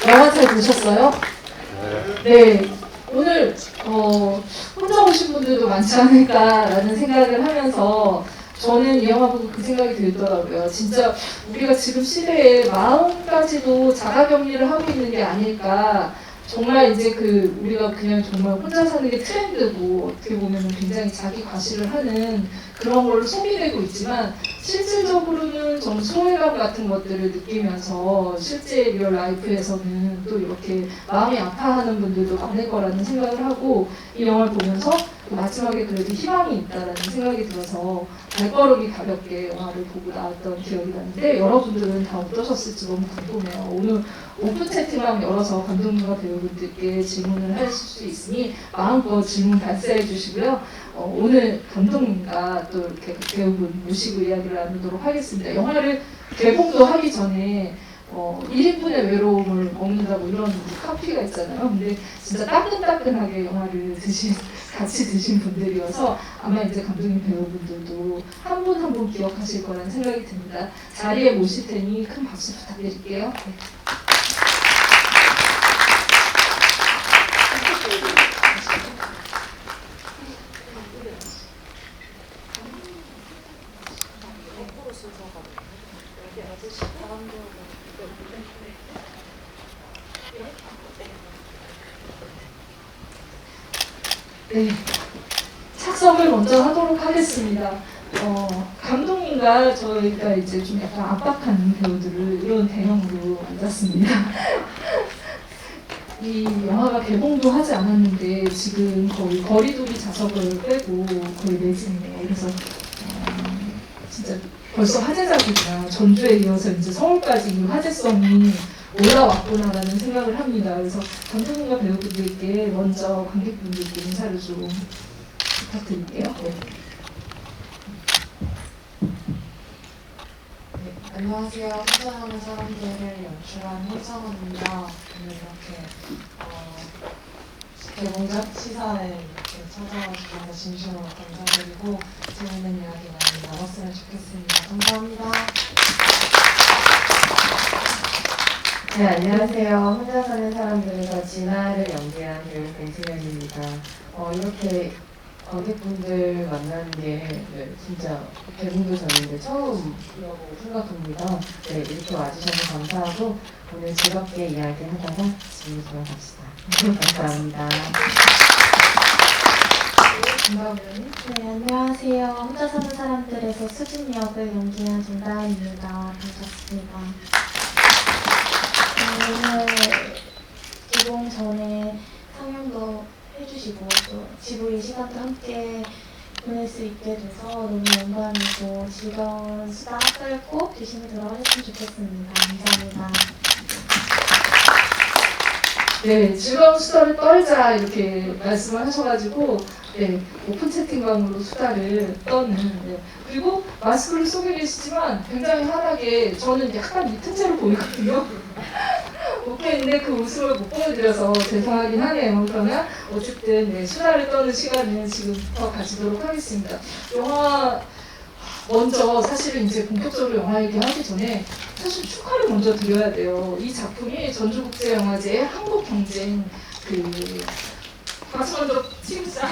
영화 잘 보셨어요? 네. 오늘 혼자 오신 분들도 많지 않을까라는 생각을 하면서 저는 이 영화 보고 그 생각이 들더라고요. 진짜 우리가 지금 시대에 마음까지도 자가격리를 하고 있는 게 아닐까. 정말 이제 우리가 그냥 정말 혼자 사는 게 트렌드고 어떻게 보면 굉장히 자기 과시를 하는 그런 걸로 소비되고 있지만 실질적으로는 좀 소외감 같은 것들을 느끼면서 실제 리얼 라이프에서는 또 이렇게 마음이 아파하는 분들도 많을 거라는 생각을 하고 이 영화를 보면서 마지막에 그래도 희망이 있다라는 생각이 들어서 발걸음이 가볍게 영화를 보고 나왔던 기억이 나는데 여러분들은 다 어떠셨을지 너무 궁금해요. 오늘 오픈 채팅방 열어서 감독님과 배우분들께 질문을 하실 수 있으니 마음껏 질문 발사해 주시고요. 오늘 감독님과 또 이렇게 배우분 모시고 이야기를 나누도록 하겠습니다. 영화를 개봉도 하기 전에 1인분의 외로움을 먹는다고 이런 카피가 있잖아요. 근데 진짜 따끈따끈하게 영화를 같이 드신 분들이어서 아마 이제 감독님 배우분들도 한 분 한 분 기억하실 거라는 생각이 듭니다. 자리에 모실 테니 큰 박수 부탁드릴게요. 네. 네, 착석을 먼저 하도록 하겠습니다. 감독님과 저희가 이제 좀 약간 압박하는 배우들을 이런 대형으로 앉았습니다. 이 영화가 개봉도 하지 않았는데 지금 거의 거리두기 좌석을 빼고 거의 매진이네요. 그래서 진짜 벌써 화제작이구나. 전주에 이어서 이제 서울까지 이 화제성이 올라왔구나라는 생각을 합니다. 그래서 감독님과 배우분들께 먼저 관객분들께 인사를 좀 부탁드릴게요. 네. 네, 안녕하세요. 혼자하는 사람들을 연출한 홍성원입니다. 오늘 이렇게 개봉작 시사에 이렇게 찾아와주셔서 진심으로 감사드리고 재밌는 이야기 많이 나눴으면 좋겠습니다. 감사합니다. 네, 안녕하세요. 혼자 사는 사람들에서 진아를 연기한 배우 공승현입니다. 이렇게 관객분들 만나는 게 진짜 개봉도 전인데 처음이라고 생각합니다. 네, 이렇게 와주셔서 감사하고 오늘 즐겁게 이야기하다가 집으로 돌아갑시다. 감사합니다. 네, 안녕하세요. 혼자 사는 사람들에서 수진 역을 연기한 김다혜입니다. 반갑습니다. 오늘 개봉 전에 상영도 해주시고 또 지부의 시간도 함께 보낼 수 있게 돼서 너무 영광이고 즐거운 수다 떨고 조심히 돌아가셨으면 좋겠습니다. 감사합니다. 네, 즐거운 수다를 떨자 이렇게 말씀을 하셔가지고 네, 오픈 채팅방으로 수다를 떠는 네. 그리고 마스크를 쓰고 계시지만 굉장히 환하게 저는 약간 이 틈새로 보이거든요. 웃겨있는데 그 웃음을 못 보여드려서 죄송하긴 하네요. 그러면 어쨌든 네, 수다를 떠는 시간을 지금부터 가지도록 하겠습니다. 영화 먼저 사실은 이제 본격적으로 영화 얘기하기 전에 사실 축하를 먼저 드려야 돼요. 이 작품이 전주국제영화제 한국 경쟁 박수 먼저 치자.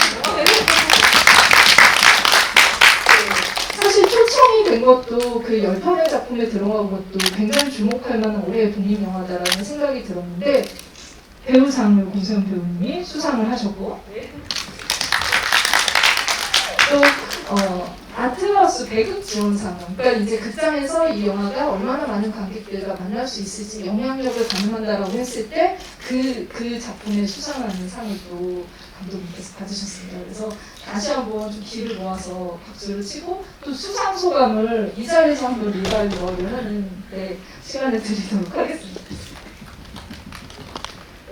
사실 초청이 된 것도 그 10편의 작품에 들어간 것도 굉장히 주목할 만한 올해의 독립영화다라는 생각이 들었는데 배우상을 공세현 배우님이 수상을 하셨고 또 아트하우스 배급 지원상 그러니까 이제 극장에서 이 영화가 얼마나 많은 관객들과 만날 수 있을지 영향력을 가늠한다라고 했을 때 그 작품에 수상하는 상을 또 감독님께서 받으셨습니다. 그래서 다시 한번 좀 기를 모아서 박수를 치고 또 수상 소감을 이 자리에서 한번 리바이벌을 하는 시간을 드리도록 하겠습니다.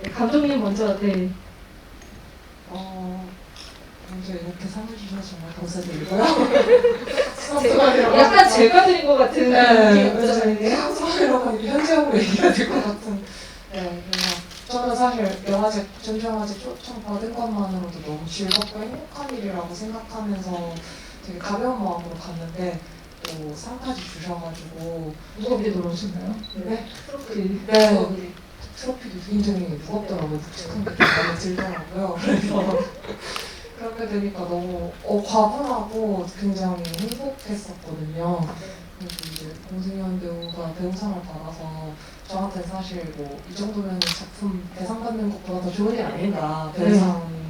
네, 감독님 먼저 네. 먼저 이렇게 상을 주셔서 정말 감사드리고요. 약간 제가 드린 것 같은 느낌이 없잖아요. 상이라고 현지형으로 얘기해야 될 것 같은. 네, 그래서 저는 사실 전주영화제 초청 받은 것만으로도 너무 즐겁고 행복한 일이라고 생각하면서 되게 가벼운 마음으로 갔는데 또 상까지 주셔가지고 무겁게 돌아오셨나요? 네? 트로피. 네. 트로피도 굉장히 무겁더라고요. 묵직한 게 좀 마음에 들더라고요. 그래서 그렇게 되니까 너무 과분하고 굉장히 행복했었거든요. 그래서 이제 공승현 배우가 배우상을 받아서 저한테 사실 뭐 이 정도면 작품 대상 받는 것보다 더 좋은 일 아닌가. 배우상이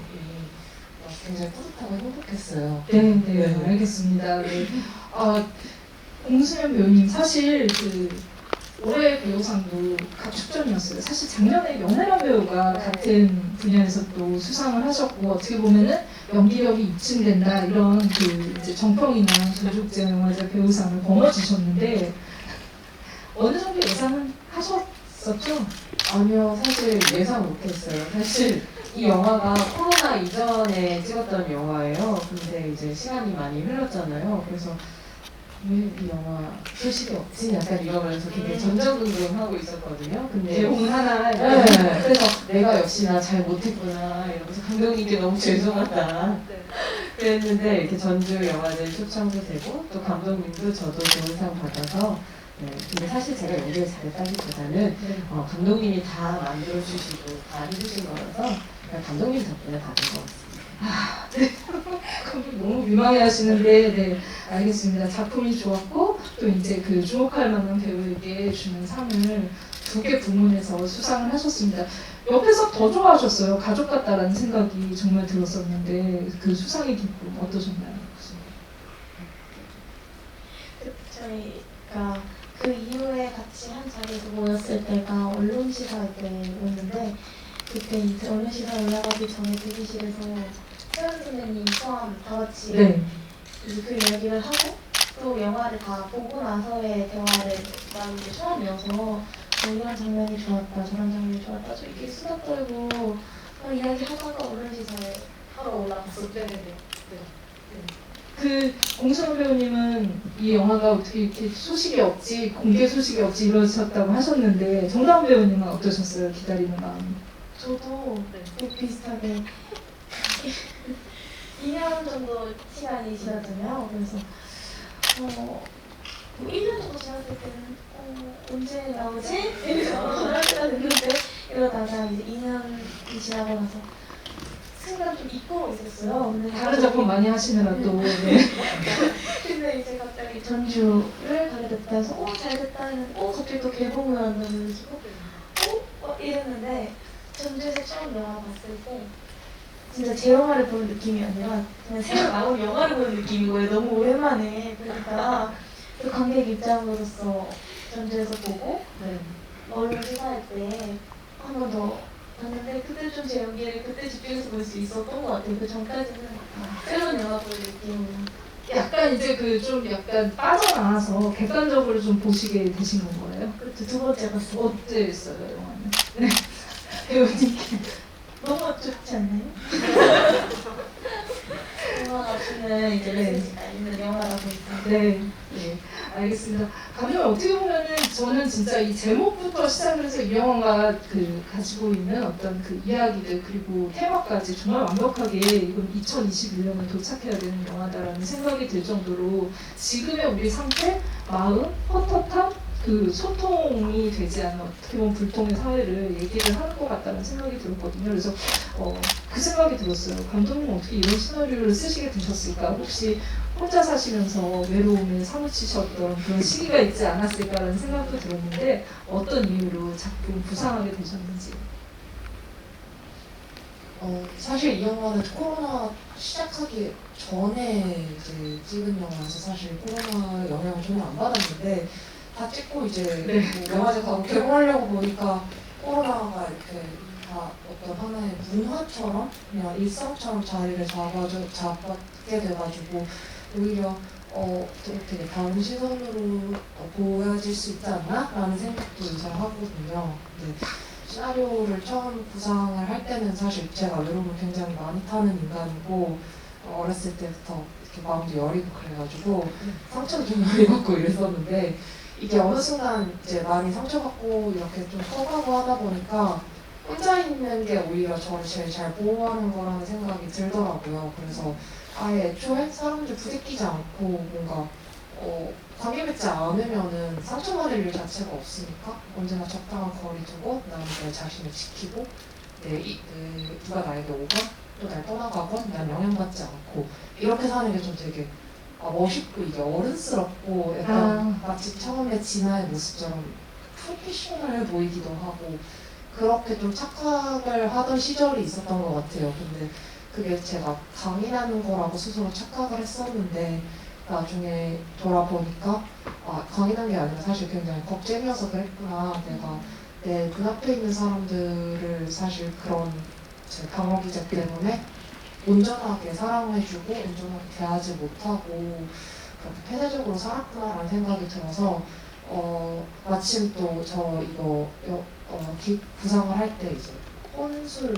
굉장히 뿌듯하고 행복했어요. 네, 알겠습니다. 네. 공수현 배우님 사실 올해 배우상도 각축전이었어요. 사실 작년에 명혜란 배우가 같은 분야에서 또 수상을 하셨고 어떻게 보면은 연기력이 입증된다 이런 이제 정평이나 조족제영화제 배우상을 거머쥐셨는데 어느 정도 예상은 하셨었죠? 아니요, 사실 예상 못했어요. 사실 이 영화가 코로나 이전에 찍었던 영화예요. 근데 이제 시간이 많이 흘렀잖아요. 그래서 왜 이 영화 소식이 없지? 약간 이러면서 굉장히 전전긍긍하고 있었거든요. 근데 대본 하나 네, 그래서 내가 역시나 잘 못했구나 이러면서 감독님께 너무 죄송하다 그랬는데 이렇게 전주 영화제 초청도 되고 또 감독님도 저도 좋은 상 받아서 네, 근데 사실 제가 연기를 잘했다기보다는 감독님이 다 만들어주시고 다 해주신 거라서 그냥 감독님 덕분에 받은 것 같습니다. 너무 민망해하시는데 네 알겠습니다. 작품이 좋았고 또 이제 주목할 만한 배우에게 주는 상을 2개 부문에서 수상을 하셨습니다. 옆에서 더 좋아하셨어요. 가족 같다라는 생각이 정말 들었었는데 그 수상의 기쁨 어떠셨나요? 저희가 그 이후에 같이 한 자리에서 모였을 때가 언론 시사회 때였는데 그때 이제 언론 시사 올라가기 전에 대기실에서 태연 선생님 포함 다 같이 네. 이제 그 이야기를 하고 또 영화를 다 보고 나서의 대화를 나눈 게 처음이어서 이런 장면이 좋았다 저런 장면이 좋았다 저 이렇게 수다 떨고 이야기 하다가 언론 시사회 하러 올라갔을 때 공승현 배우님은 이 영화가 어떻게 이렇게 소식이 없지 공개 소식이 없지 이러셨다고 하셨는데 정다운 배우님은 어떠셨어요? 기다리는 마음. 저도 비슷하게 2년 정도 시간이 지났잖아요. 그래서 1년 정도 지났을 때는 언제 나오지? 이러면서 할 때가 됐는데 이러다가 이제 2년이 지나고 나서 순간 좀 잊고 있었어요. 근데 다른 작품 많이 하시느라 또. 네. 근데 이제 갑자기 전주를 가게 됐다 해서 잘 됐다 했는데 갑자기 또 개봉을 한다는 식으로 이랬는데 전주에서 처음 영화 봤을 때 진짜 제 영화를 보는 느낌이 아니라 그냥 새로 나온 영화를 보는 느낌인 거예요. 너무 오랜만에. 그러니까 그 관객 입장으로서 전주에서 보고 언론 시사회 때 한 번 더 봤는데 그때 좀 제 연기를 그때 집중해서 볼 수 있었던 것 같아요. 그 전까지는 새로운 영화 보는 느낌으로. 약간 이제 좀 약간 빠져나와서 객관적으로 좀 보시게 되신 건 거예요? 그렇죠. 2번째 봤어요. 어땠어요, 영화는? 네. 배우님께. 너무 좋지 않나요? 영화가 주는 이제 메시지가 있는 영화라고 있어요. 네. 네. 알겠습니다. 감독님 어떻게 보면은 저는 진짜 이 제목부터 시작을 해서 이 영화가 가지고 있는 어떤 이야기들 그리고 테마까지 정말 완벽하게 이건 2021년에 도착해야 되는 영화다라는 생각이 들 정도로 지금의 우리 상태, 마음, 헛헛함 소통이 되지 않는 어떻게 보면 불통의 사회를 얘기를 하는 것 같다는 생각이 들었거든요. 그래서 그 생각이 들었어요. 감독님 어떻게 이런 시나리오를 쓰시게 되셨을까? 혹시 혼자 사시면서 외로움에 사무치셨던 그런 시기가 있지 않았을까라는 생각도 들었는데 어떤 이유로 작품 구상하게 되셨는지. 사실 이 영화는 코로나 시작하기 전에 이제 찍은 영화라서 사실 코로나 영향을 전혀 안 받았는데 다 찍고 이제 뭐 영화제 가고 개봉하려고 보니까 코로나가 이렇게 다 어떤 하나의 문화처럼 그냥 일상처럼 자리를 잡게 돼가지고 오히려 되게 다른 시선으로 보여질 수 있지 않나? 라는 생각도 이제 하거든요. 시나리오를 처음 구상을 할 때는 사실 제가 외로움을 굉장히 많이 타는 인간이고 어렸을 때부터 이렇게 마음도 여리고 그래가지고 상처도 좀 많이 받고 이랬었는데 이게 어느 순간 이제 많이 상처받고 이렇게 좀 커가고 하다 보니까 혼자 있는 게 오히려 저를 제일 잘 보호하는 거라는 생각이 들더라고요. 그래서 아예 애초에 사람들 부대끼지 않고 뭔가 관계 맺지 않으면은 상처받을 일 자체가 없으니까 언제나 적당한 거리 두고 나는 내 자신을 지키고 누가 나에게 오건 또 날 떠나가건 난 영향받지 않고 이렇게 사는 게 좀 되게 멋있고 이게 어른스럽고 약간 마치 처음에 진아의 모습처럼 프로페셔널해 보이기도 하고 그렇게 좀 착각을 하던 시절이 있었던 것 같아요. 근데 그게 제가 강인하는 거라고 스스로 착각을 했었는데 나중에 돌아보니까 강인한 게 아니라 사실 굉장히 겁쟁이여서 그랬구나. 내가 내 눈앞에 있는 사람들을 사실 그런 제 방어 기제 때문에 온전하게 사랑해주고 온전하게 대하지 못하고 그렇게 폐쇄적으로 살았구나라는 생각이 들어서 마침 또 저 이거 구상을 할 때 이제 혼술,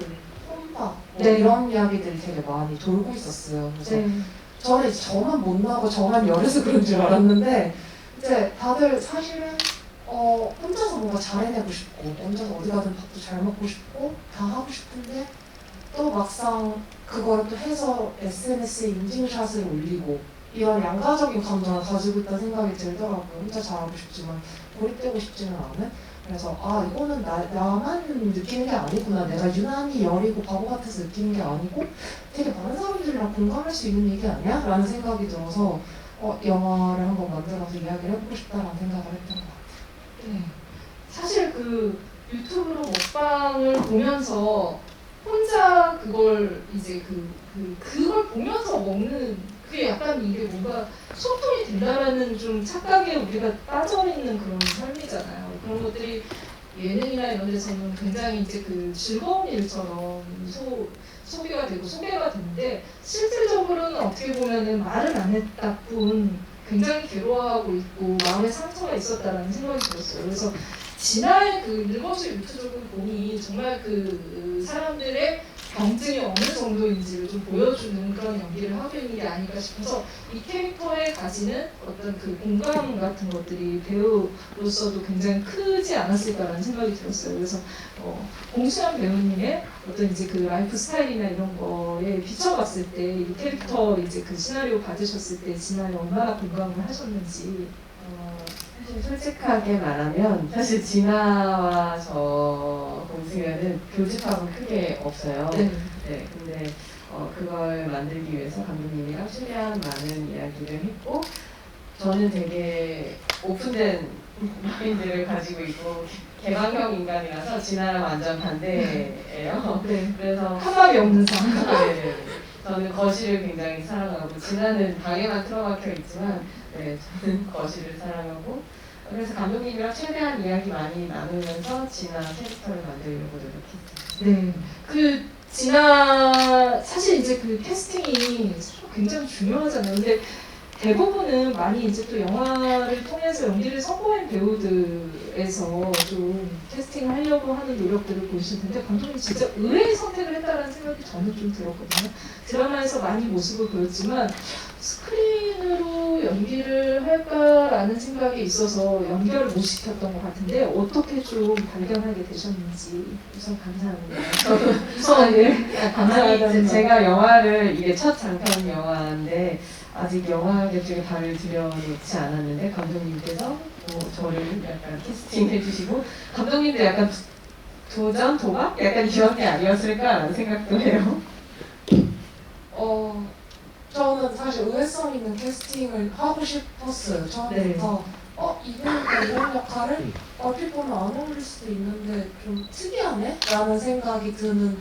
혼밥 네. 이런 이야기들이 되게 많이 돌고 있었어요. 그래서 네. 저는 이제 저만 못나고 저만 열해서 그런 줄 알았는데 이제 다들 사실은 혼자서 뭔가 잘해내고 싶고 혼자서 어디 가든 밥도 잘 먹고 싶고 다 하고 싶은데 또 막상 그걸 또 해서 SNS에 인증샷을 올리고 이런 양가적인 감정을 가지고 있다는 생각이 들더라고요. 혼자 잘하고 싶지만 고립되고 싶지는 않은. 그래서 이거는 나만 느끼는 게 아니구나. 내가 유난히 여리고 바보 같아서 느끼는 게 아니고 되게 많은 사람들이랑 공감할 수 있는 얘기 아니야? 라는 생각이 들어서 영화를 한번 만들어서 이야기를 해보고 싶다라는 생각을 했던 것 같아요. 네. 사실 그 유튜브로 먹방을 보면서 혼자 그걸 이제 그걸 보면서 먹는 그게 약간 이게 뭔가 소통이 된다라는 좀 착각에 우리가 빠져있는 그런 삶이잖아요. 그런 것들이 예능이나 이런 데서는 굉장히 이제 그 즐거운 일처럼 소비가 되고 소개가 되는데 실질적으로는 어떻게 보면은 말을 안 했다 뿐 굉장히 괴로워하고 있고 마음에 상처가 있었다라는 생각이 들었어요. 그래서 진아의 그 일거수 일투족을 보니 정말 그 사람들의 병증이 어느 정도인지를 좀 보여주는 그런 연기를 하고 있는 게 아닐까 싶어서 이 캐릭터에 가지는 어떤 그 공감 같은 것들이 배우로서도 굉장히 크지 않았을까라는 생각이 들었어요. 그래서 공수연 배우님의 어떤 이제 그 라이프 스타일이나 이런 거에 비춰봤을 때 이 캐릭터 이제 그 시나리오 받으셨을 때 진아에 얼마나 공감을 하셨는지. 사실 솔직하게 말하면 사실 진아와 저 공수연은 교집합은 크게 없어요. 네. 네, 근데 그걸 만들기 위해서 감독님이랑 최대한 많은 이야기를 했고 저는 되게 오픈된 마인드를 가지고 있고 개방형 인간이라서 진아랑 완전 반대예요. 네. 그래서 한마디 없는 사람. 네, 저는 거실을 굉장히 사랑하고 진아는 방에만 틀어박혀 있지만 네, 저는 거실을 사랑하고 그래서 감독님이랑 최대한 이야기 많이 나누면서 진아 캐릭터를 만들려고 노력했어요. 네. 그 진아 사실 이제 그 캐스팅이 굉장히 중요하잖아요. 근데 대부분은 많이 이제 또 영화를 통해서 연기를 선보인 배우들에서 좀 캐스팅을 하려고 하는 노력들을 보실 텐데 감독님이 진짜 의외의 선택을 했다는 생각이 저는 좀 들었거든요. 드라마에서 많이 모습을 보였지만 스크린으로 연기를 할까라는 생각이 있어서 연결을 못 시켰던 것 같은데 어떻게 좀 발견하게 되셨는지 우선 감사합니다. 우선 네, 감사하다는 제가 영화를 이게 첫 장편 영화인데 아직 영화계 쪽에 발을 들여놓지 않았는데 감독님께서 저를 약간 캐스팅해 주시고 감독님도 약간 도전? 도박? 약간 이런 게 아니었을까라는 생각도 해요. 저는 사실 의외성 있는 캐스팅을 하고 싶었어요. 처음부터 이분과 이런 역할을 얼핏 보면 안 어울릴 수도 있는데 좀 특이하네? 라는 생각이 드는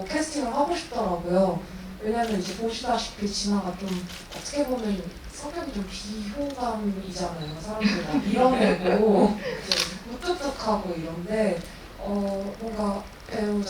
캐스팅을 하고 싶더라고요. 왜냐면 이제 보시다시피 진아가 좀 어떻게 보면 성격이 좀 비호감이잖아요. 사람들 다 밀어내고 무뚝뚝하고 이런데 뭔가 배우의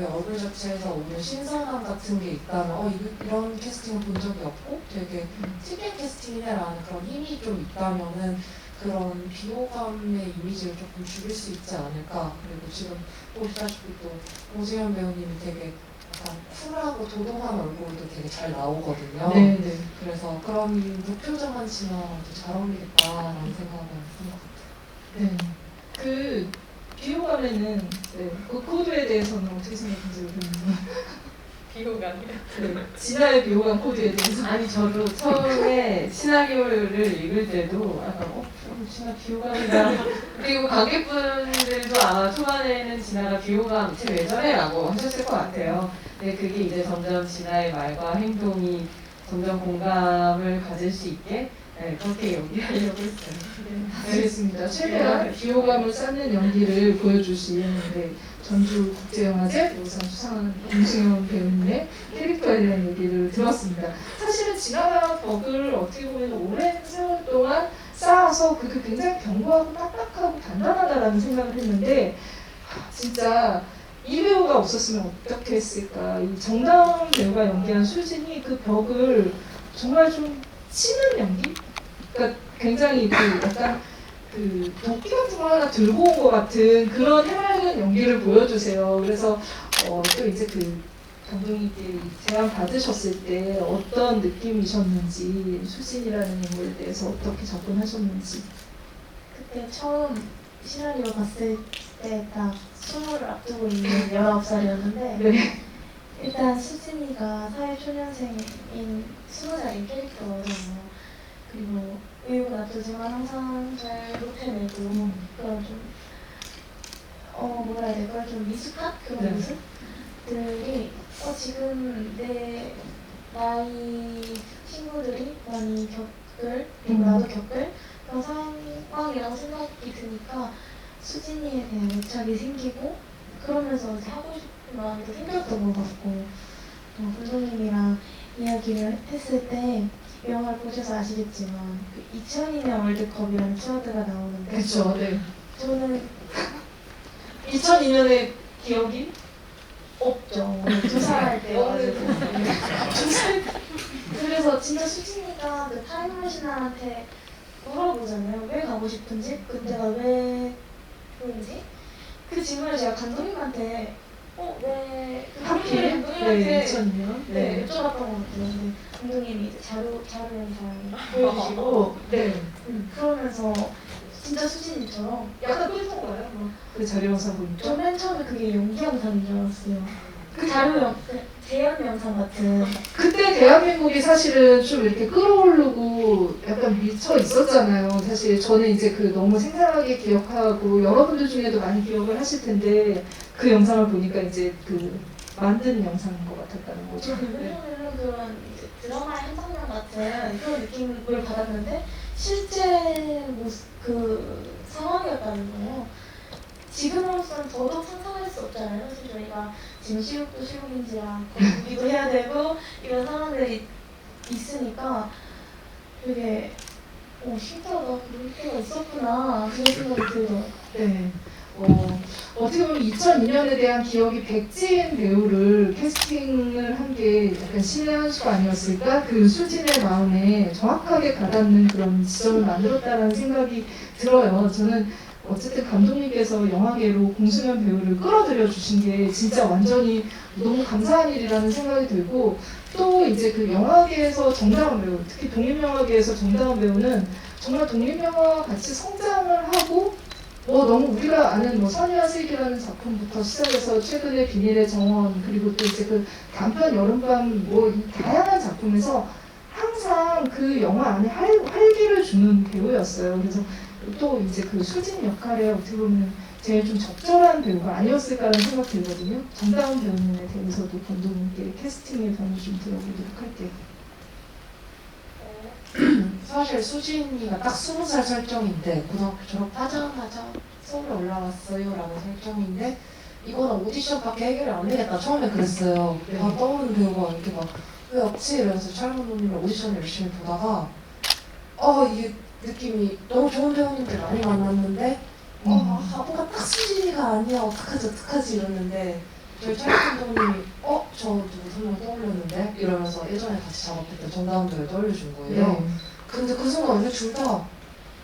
얼굴 자체에서 오는 신선함 같은 게 있다면 이런 캐스팅을 본 적이 없고 되게 특이한 캐스팅이네라는 그런 힘이 좀 있다면은 그런 비호감의 이미지를 조금 줄일 수 있지 않을까. 그리고 지금 보시다시피 또 오승현 배우님이 되게 약간 쿨하고 도동한 얼굴도 되게 잘 나오거든요. 네, 네. 그래서 그런 무표정한 진아랑도 잘 어울리겠다라는 생각을 한 것 같아요. 네. 그 비호감에는 네. 그 코드에 대해서는 어떻게 생각하세요? 비호감이요? 네, 진화의 비호감 코드에 대해서. 아니 저도 처음에 시나리오를 읽을 때도 약간 진화 비호감이다. 그리고 관객분들도 아마 초반에는 진화가 비호감 쟤 왜 저래라고 하셨을 것 같아요. 근데 그게 이제 점점 진화의 말과 행동이 점점 공감을 가질 수 있게 그렇게 연기하려고 했어요. 알겠습니다. 최대한 비호감을 쌓는 연기를 보여주신 전주국제영화제 여기서 수상한 김승현 배우님의 캐릭터에 대한 얘기를 들었습니다. 사실은 진화와 벽을 어떻게 보면 오랜 세월 동안 쌓아서 그게 굉장히 견고하고 딱딱하고 단단하다라는 생각을 했는데 진짜 이 배우가 없었으면 어떻게 했을까. 이 정다운 배우가 연기한 수진이 그 벽을 정말 좀 치는 연기? 그러니까 굉장히 약간 도끼 같은 거 하나 들고 온 것 같은 그런 해맑은 연기를 보여주세요. 그래서 또 이제 감독님께 제안 받으셨을 때 어떤 느낌이셨는지, 수진이라는 인물에 대해서 어떻게 접근하셨는지. 그때 처음 시나리오 봤을 때 딱 20을 앞두고 있는 19살이었는데 네. 일단 수진이가 사회초년생인 20살인 캐릭터잖아요. 그리고 의욕은 앞두지만 항상 잘 못해내고 그런 좀 뭐라 해야 될까요? 좀 미숙한 그런 네. 모습들이 지금 내 나이 친구들이 많이 겪을 그리고 나도 겪을 그런 상황이라고 생각이 드니까 수진이에 대한 애착이 생기고 그러면서 이제 하고 싶은 마음이 더 생겼던 것 같고 감독님이랑 이야기를 했을 때 영화를 보셔서 아시겠지만 2002년 월드컵이라는 키워드가 나오는데 그렇죠. 네. 저는 2002년의 기억이 없죠. 조사할 때여가지고 그래서 진짜 수진이가 그 타임머신한테 물어보잖아요. 왜 가고 싶은지, 그때가 왜 그런지. 그 질문을 제가 감독님한테 왜 하필? 네, 2002년. 네, 여쭤봤던 것 같아요. 근데 감독님이 이제 자료 영상 보여주시고 네. 그러면서 진짜 수진이처럼 약간 꿀린 거예요. 그 자료 영상 보니까. 저 맨 처음에 그게 연기 영상인 줄 알았어요. 그 재연 영상 같은. 그때 대한민국이 사실은 좀 이렇게 끌어오르고 약간 미쳐 있었잖아요. 사실 저는 이제 너무 생생하게 기억하고 여러분들 중에도 많이 기억을 하실 텐데 그 영상을 보니까 이제 만든 영상인 것 같았다는 거죠. 네. 처음에는 그런 이제 드라마의 한 장면 같은 그런 느낌을 받았는데 실제 상황이었다는 거예요. 지금으로서는 더더욱 상상할 수 없잖아요. 사실 저희가 지금 시국도 시국인지라 거기도 해야 되고 이런 상황들이 있으니까 되게 신기하다. 그런 때가 있었구나. 그런 생각이 들어요. 네. 어떻게 보면 2002년에 대한 기억이 백지인 배우를 캐스팅을 한 게 약간 신의 한 수가 아니었을까? 그 수진의 마음에 정확하게 가닿는 그런 지점을 만들었다는 생각이 들어요. 저는 어쨌든 감독님께서 영화계로 공수면 배우를 끌어들여 주신 게 진짜 완전히 너무 감사한 일이라는 생각이 들고 또 이제 영화계에서 정다운 배우, 특히 독립영화계에서 정다운 배우는 정말 독립영화와 같이 성장을 하고 너무 우리가 아는 선의와 세기라는 작품부터 시작해서 최근에 비닐의 정원 그리고 또 이제 단편 여름밤 이 다양한 작품에서 항상 그 영화 안에 활기를 주는 배우였어요. 그래서 또 이제 수진 역할에 어떻게 보면 제일 좀 적절한 배우가 아니었을까라는 생각 들거든요. 정다운 배우님에 대해서도 감독님께 캐스팅의 변을 좀 들어보도록 할게요. 사실 수진이가 딱 20살 설정인데 고등학교 졸업하자마자 서울에 올라왔어요 라는 설정인데 이거는 오디션밖에 해결이 안 되겠다 처음에 그랬어요. 떠오르는 배우가 이렇게 왜 없지? 이러면서 촬영 감독님을 오디션 열심히 보다가 이게 느낌이 너무 좋은 배우님들 많이 만났는데 뭔가 딱 수진이가 아니야 어떡하지 이랬는데 저희 촬영 감독님이 저 누구 설명 떠올렸는데 이러면서 예전에 같이 작업했던 정다운 배우를 떠올려준 거예요. 네. 근데 그 순간 둘 다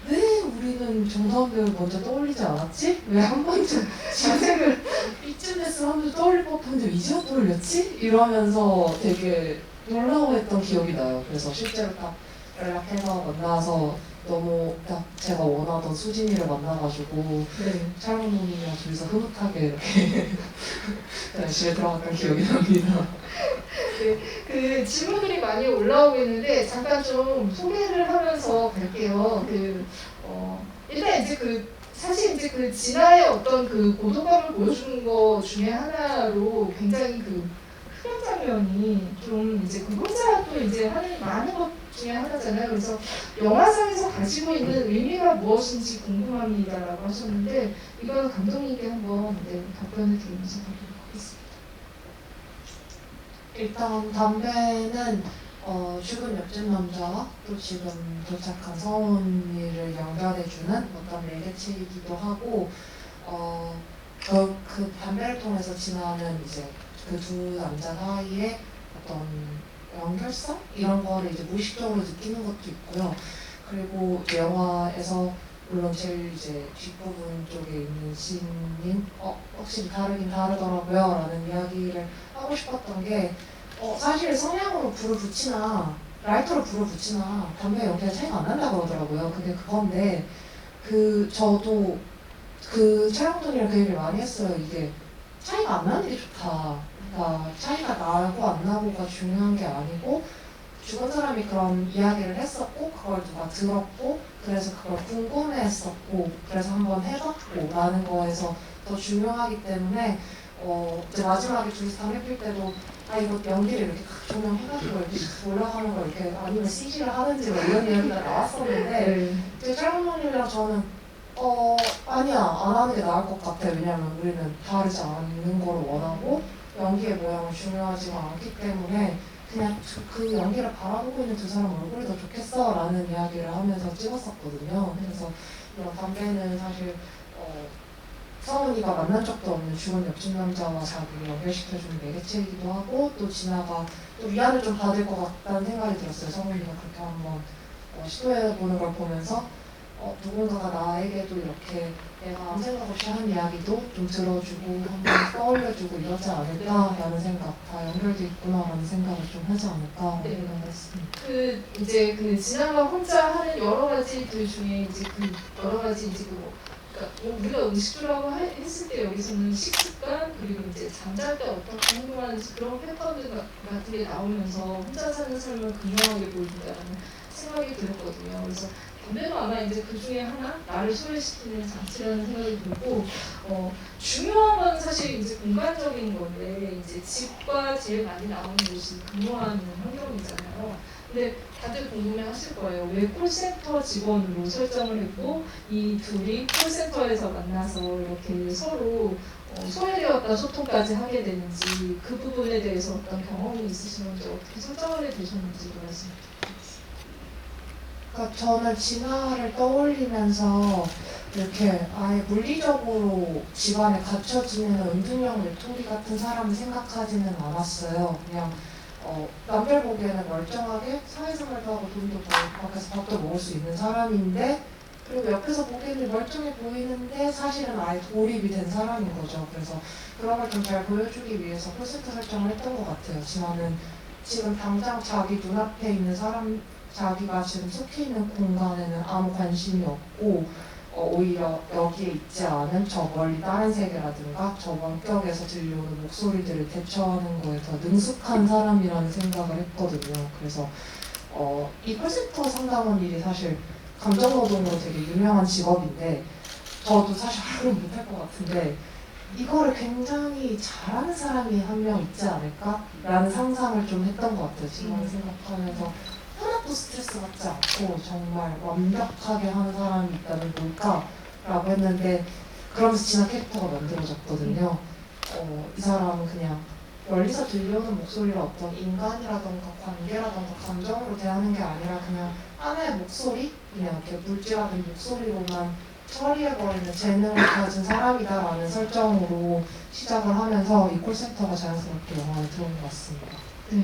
왜 우리는 정다운 배우를 먼저 떠올리지 않았지? 왜 한 번쯤 자색을 이쯤 됐으면 한 번쯤 떠올릴 법한데 이제야 떠올렸지? 이러면서 되게 놀라워했던 기억이 나요. 그래서 실제로 딱 연락해서 만나서 너무 딱 제가 원하던 수진이를 만나가지고 네. 촬영 감독님이랑 둘이서 흐뭇하게 이렇게 집에 들어갔던 기억이 납니다. 네, 그 질문들이 많이 올라오고 있는데 잠깐 좀 소개를 하면서 갈게요. 일단 이제 사실 이제 진아의 어떤 고독감을 보여주는 것 중에 하나로 굉장히 흡연 장면이 좀 이제 혼자 또 이제 하는 많은 것 중에 하나잖아요. 그래서 영화상에서 가지고 있는 의미가 무엇인지 궁금합니다라고 하셨는데 이거는 감독님께 한번 답변을 드리면서 가도록 하겠습니다. 일단 담배는 죽은 옆집 남자와 또 지금 도착한 서훈이를 연결해주는 어떤 매개체이기도 하고 그 담배를 통해서 진화하는 이제 그 두 남자 사이에 어떤 연결성? 이런 거를 이제 무의식적으로 느끼는 것도 있고요. 그리고 이제 영화에서 물론 제일 이제 뒷부분 쪽에 있는 씬인 확실히 다르긴 다르더라고요 라는 이야기를 하고 싶었던 게 사실 성냥으로 불을 붙이나 라이터로 불을 붙이나 담배 연기가 차이가 안 난다고 그러더라고요. 근데 그건데 저도 촬영분이랑 그 얘기를 많이 했어요. 이게 차이가 안 나는 게 좋다. 그러니까 차이가 나고 안 나고가 중요한 게 아니고 죽은 사람이 그런 이야기를 했었고 그걸 누가 들었고 그래서 그걸 궁금해했었고 그래서 한번 해봤고 라는 거에서 더 중요하기 때문에 이제 마지막에 둘이서 담배 필 때도 이거 연기를 이렇게 조명해가지고 이렇게 올라가는 걸 이렇게 아니면 CG를 하는지 뭐 이런 이야기가 나왔었는데 제 촬영분이랑 저는 아니야 안 하는 게 나을 것 같아. 왜냐면 우리는 다르지 않는 걸 원하고 연기의 모양은 중요하지가 않기 때문에 그냥 그 연기를 바라보고 있는 두 사람 얼굴이 더 좋겠어 라는 이야기를 하면서 찍었었거든요. 그래서 이런 담배는 사실 서훈이가 만난 적도 없는 죽은 옆집 남자와 자기를 연결시켜주는 매개체이기도 하고 또 진아가 또 위안을 좀 받을 것 같다는 생각이 들었어요. 서훈이가 그렇게 한번 시도해보는 걸 보면서 누군가가 나에게도 이렇게 내가 아무 생각 없이 한 이야기도 좀 들어주고 한번 떠올려주고 이러지 않을까라는 생각, 다 연결돼 있구나라는 생각을 좀 하지 않을까 생각했습니다. 이제 진아가 혼자 하는 여러 가지들 중에 이제 여러 가지 이제 그러니까 우리가 음식주라고 했을 때 여기서는 식습관 그리고 이제 잠잘 때 어떻게 행동하는지 그런 패턴들 같은 게 나오면서 혼자 사는 삶을 극명하게 보여준다는 생각이 들었거든요. 그래서 담배도 아마 이제 그 중에 하나 나를 소외시키는 장치라는 생각이 들고 중요한 건 사실 이제 공간적인 건데 이제 집과 제일 많이 나오는 곳이 근무하는 환경이잖아요. 근데 다들 궁금해하실 거예요. 왜 콜센터 직원으로 설정을 했고 이 둘이 콜센터에서 만나서 이렇게 서로 소외되었다 소통까지 하게 되는지 그 부분에 대해서 어떤 경험이 있으시는지 어떻게 설정을 해두셨는지 말씀 부탁드리겠습니다. 그러니까 저는 진화를 떠올리면서 이렇게 아예 물리적으로 집안에 갇혀 지내는 은둔형 외톨이 같은 사람을 생각하지는 않았어요. 그냥 남들 보기에는 멀쩡하게 사회생활도 하고 돈도 벌고 밖에서 밥도 먹을 수 있는 사람인데 그리고 옆에서 보기에는 멀쩡해 보이는데 사실은 아예 돌입이 된 사람인 거죠. 그래서 그런 걸 좀 잘 보여주기 위해서 콜센터 설정을 했던 것 같아요. 진화는 지금 당장 자기 눈앞에 있는 사람 자기가 지금 속해 있는 공간에는 아무 관심이 없고 오히려 여기에 있지 않은 저 멀리 다른 세계라든가 저 원격에서 들려오는 목소리들을 대처하는 거에 더 능숙한 사람이라는 생각을 했거든요. 그래서 이 콜센터 상담원 일이 사실 감정노동으로 되게 유명한 직업인데 저도 사실 하려면 못할 것 같은데 이거를 굉장히 잘하는 사람이 한 명 있지 않을까라는 상상을 좀 했던 것 같아요. 지금 생각하면서 하나도 스트레스 받지 않고 정말 완벽하게 하는 사람이 있다면 뭘까라고 했는데 그러면서 진화 캐릭터가 만들어졌거든요. 이 사람은 그냥 멀리서 들려오는 목소리를 어떤 인간이라던가 관계라던가 감정으로 대하는 게 아니라 그냥 하나의 목소리? 그냥 이렇게 물질화된 목소리로만 처리해버리는 재능을 가진 사람이다라는 설정으로 시작을 하면서 이 콜센터가 자연스럽게 영화에 들어온 것 같습니다. 네.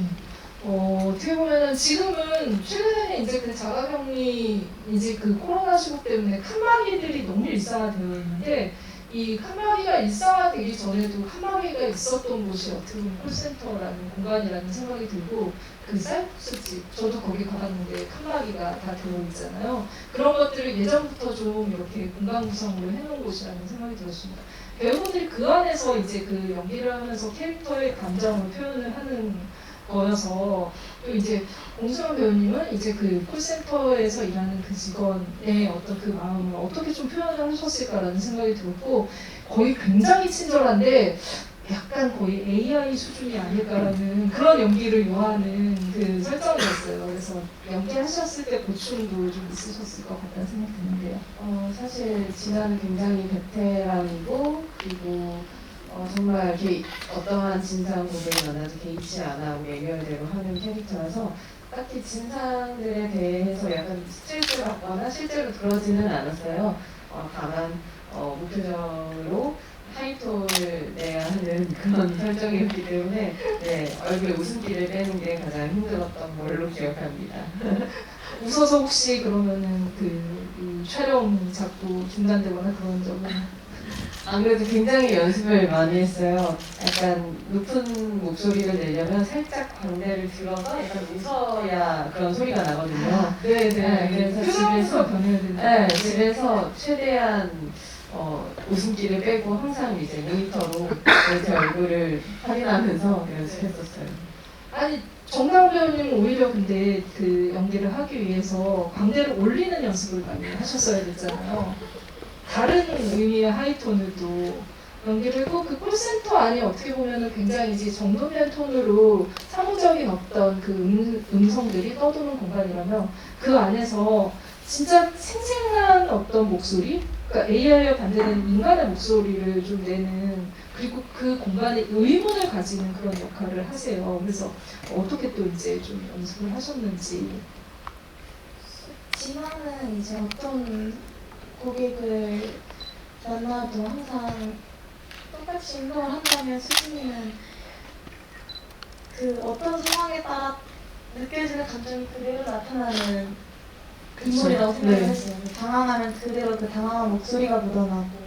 어떻게 보면은 지금은 최근에는 이제 자가격리 이제 코로나 시국 때문에 칸막이들이 너무 일상화되어 있는데 이 칸막이가 일상화되기 전에도 칸막이가 있었던 곳이 어떻게 보면 콜센터라는 공간이라는 생각이 들고 쌀국수집 저도 거기 가봤는데 칸막이가 다 되어 있잖아요. 그런 것들을 예전부터 좀 이렇게 공간 구성으로 해놓은 곳이라는 생각이 들었습니다. 배우분들이 그 안에서 이제 연기를 하면서 캐릭터의 감정을 표현을 하는 거여서 또 이제 공수영 배우님은 이제 그 콜센터에서 일하는 그 직원의 어떤 그 마음을 어떻게 좀 표현을 하셨을까라는 생각이 들었고 거의 굉장히 친절한데 약간 거의 AI 수준이 아닐까라는 그런 연기를 요하는 그 설정이었어요. 그래서 연기하셨을 때 고충도 좀 있으셨을 것 같다는 생각이 드는데요. 사실 진아는 굉장히 베테랑이고 그리고 정말 이렇게 어떠한 진상 고객이 많아도 개의치 않아 하고 예결대로 하는 캐릭터라서 딱히 진상들에 대해서 약간 스트레스를 받거나 실제로 그러지는 않았어요. 다만 목표적으로 하이톤을 내야 하는 그런 설정이었기 때문에 네, 얼굴에 웃음기를 빼는 게 가장 힘들었던 걸로 기억합니다. 웃어서 혹시 그러면은 이 촬영 자꾸 중단되거나 그런 적은 아무래도 굉장히 연습을 많이 했어요. 약간 높은 목소리를 내려면 살짝 광대를 들어서 약간 웃어야 그런 소리가 나거든요. 네네. 그래서 표정에서 변해야 되는데. 네, 집에서 최대한 웃음기를 빼고 항상 이제 모니터로 제 얼굴을 확인하면서 연습했었어요. 아니 정다운 배우님은 오히려 근데 그 연기를 하기 위해서 광대를 올리는 연습을 많이 하셨어야 됐잖아요. 다른 의미의 하이톤을 또 연기를 했고 그 콜센터 안이 어떻게 보면은 굉장히 이제 정돈된 톤으로 사무적인 어떤 그 음성들이 떠도는 공간이라면 그 안에서 진짜 생생한 어떤 목소리, 그러니까 AI와 반대되는 인간의 목소리를 좀 내는 그리고 그 공간에 의문을 가지는 그런 역할을 하세요. 그래서 어떻게 또 이제 좀 연습을 하셨는지. 진아는 이제 어떤 고객을 만나도 항상 똑같이 행동을 한다면 수진이는 그 어떤 상황에 따라 느껴지는 감정이 그대로 나타나는 인물이라고 생각을 네. 했어요. 당황하면 그대로 그 당황한 목소리가 묻어나고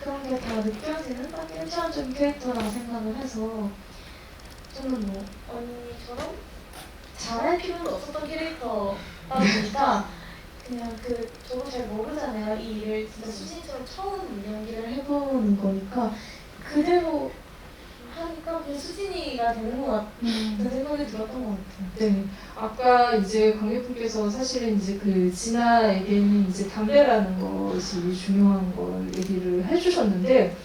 그런 게 다 느껴지는 딱 일차원적인 캐릭터라고 생각을 해서 저는 뭐 언니처럼 잘할 필요는 없었던 캐릭터다 보니까 그냥 저도 잘 모르잖아요. 이 일을 진짜 수진처럼 처음 연기를 해보는 거니까 그대로 하니까 그냥 수진이가 되는 것 같은 생각이 들었던 것 같아요. 네, 아까 이제 관객분께서 사실은 이제 그 진아에게는 이제 담배라는 것이 중요한 걸 얘기를 해주셨는데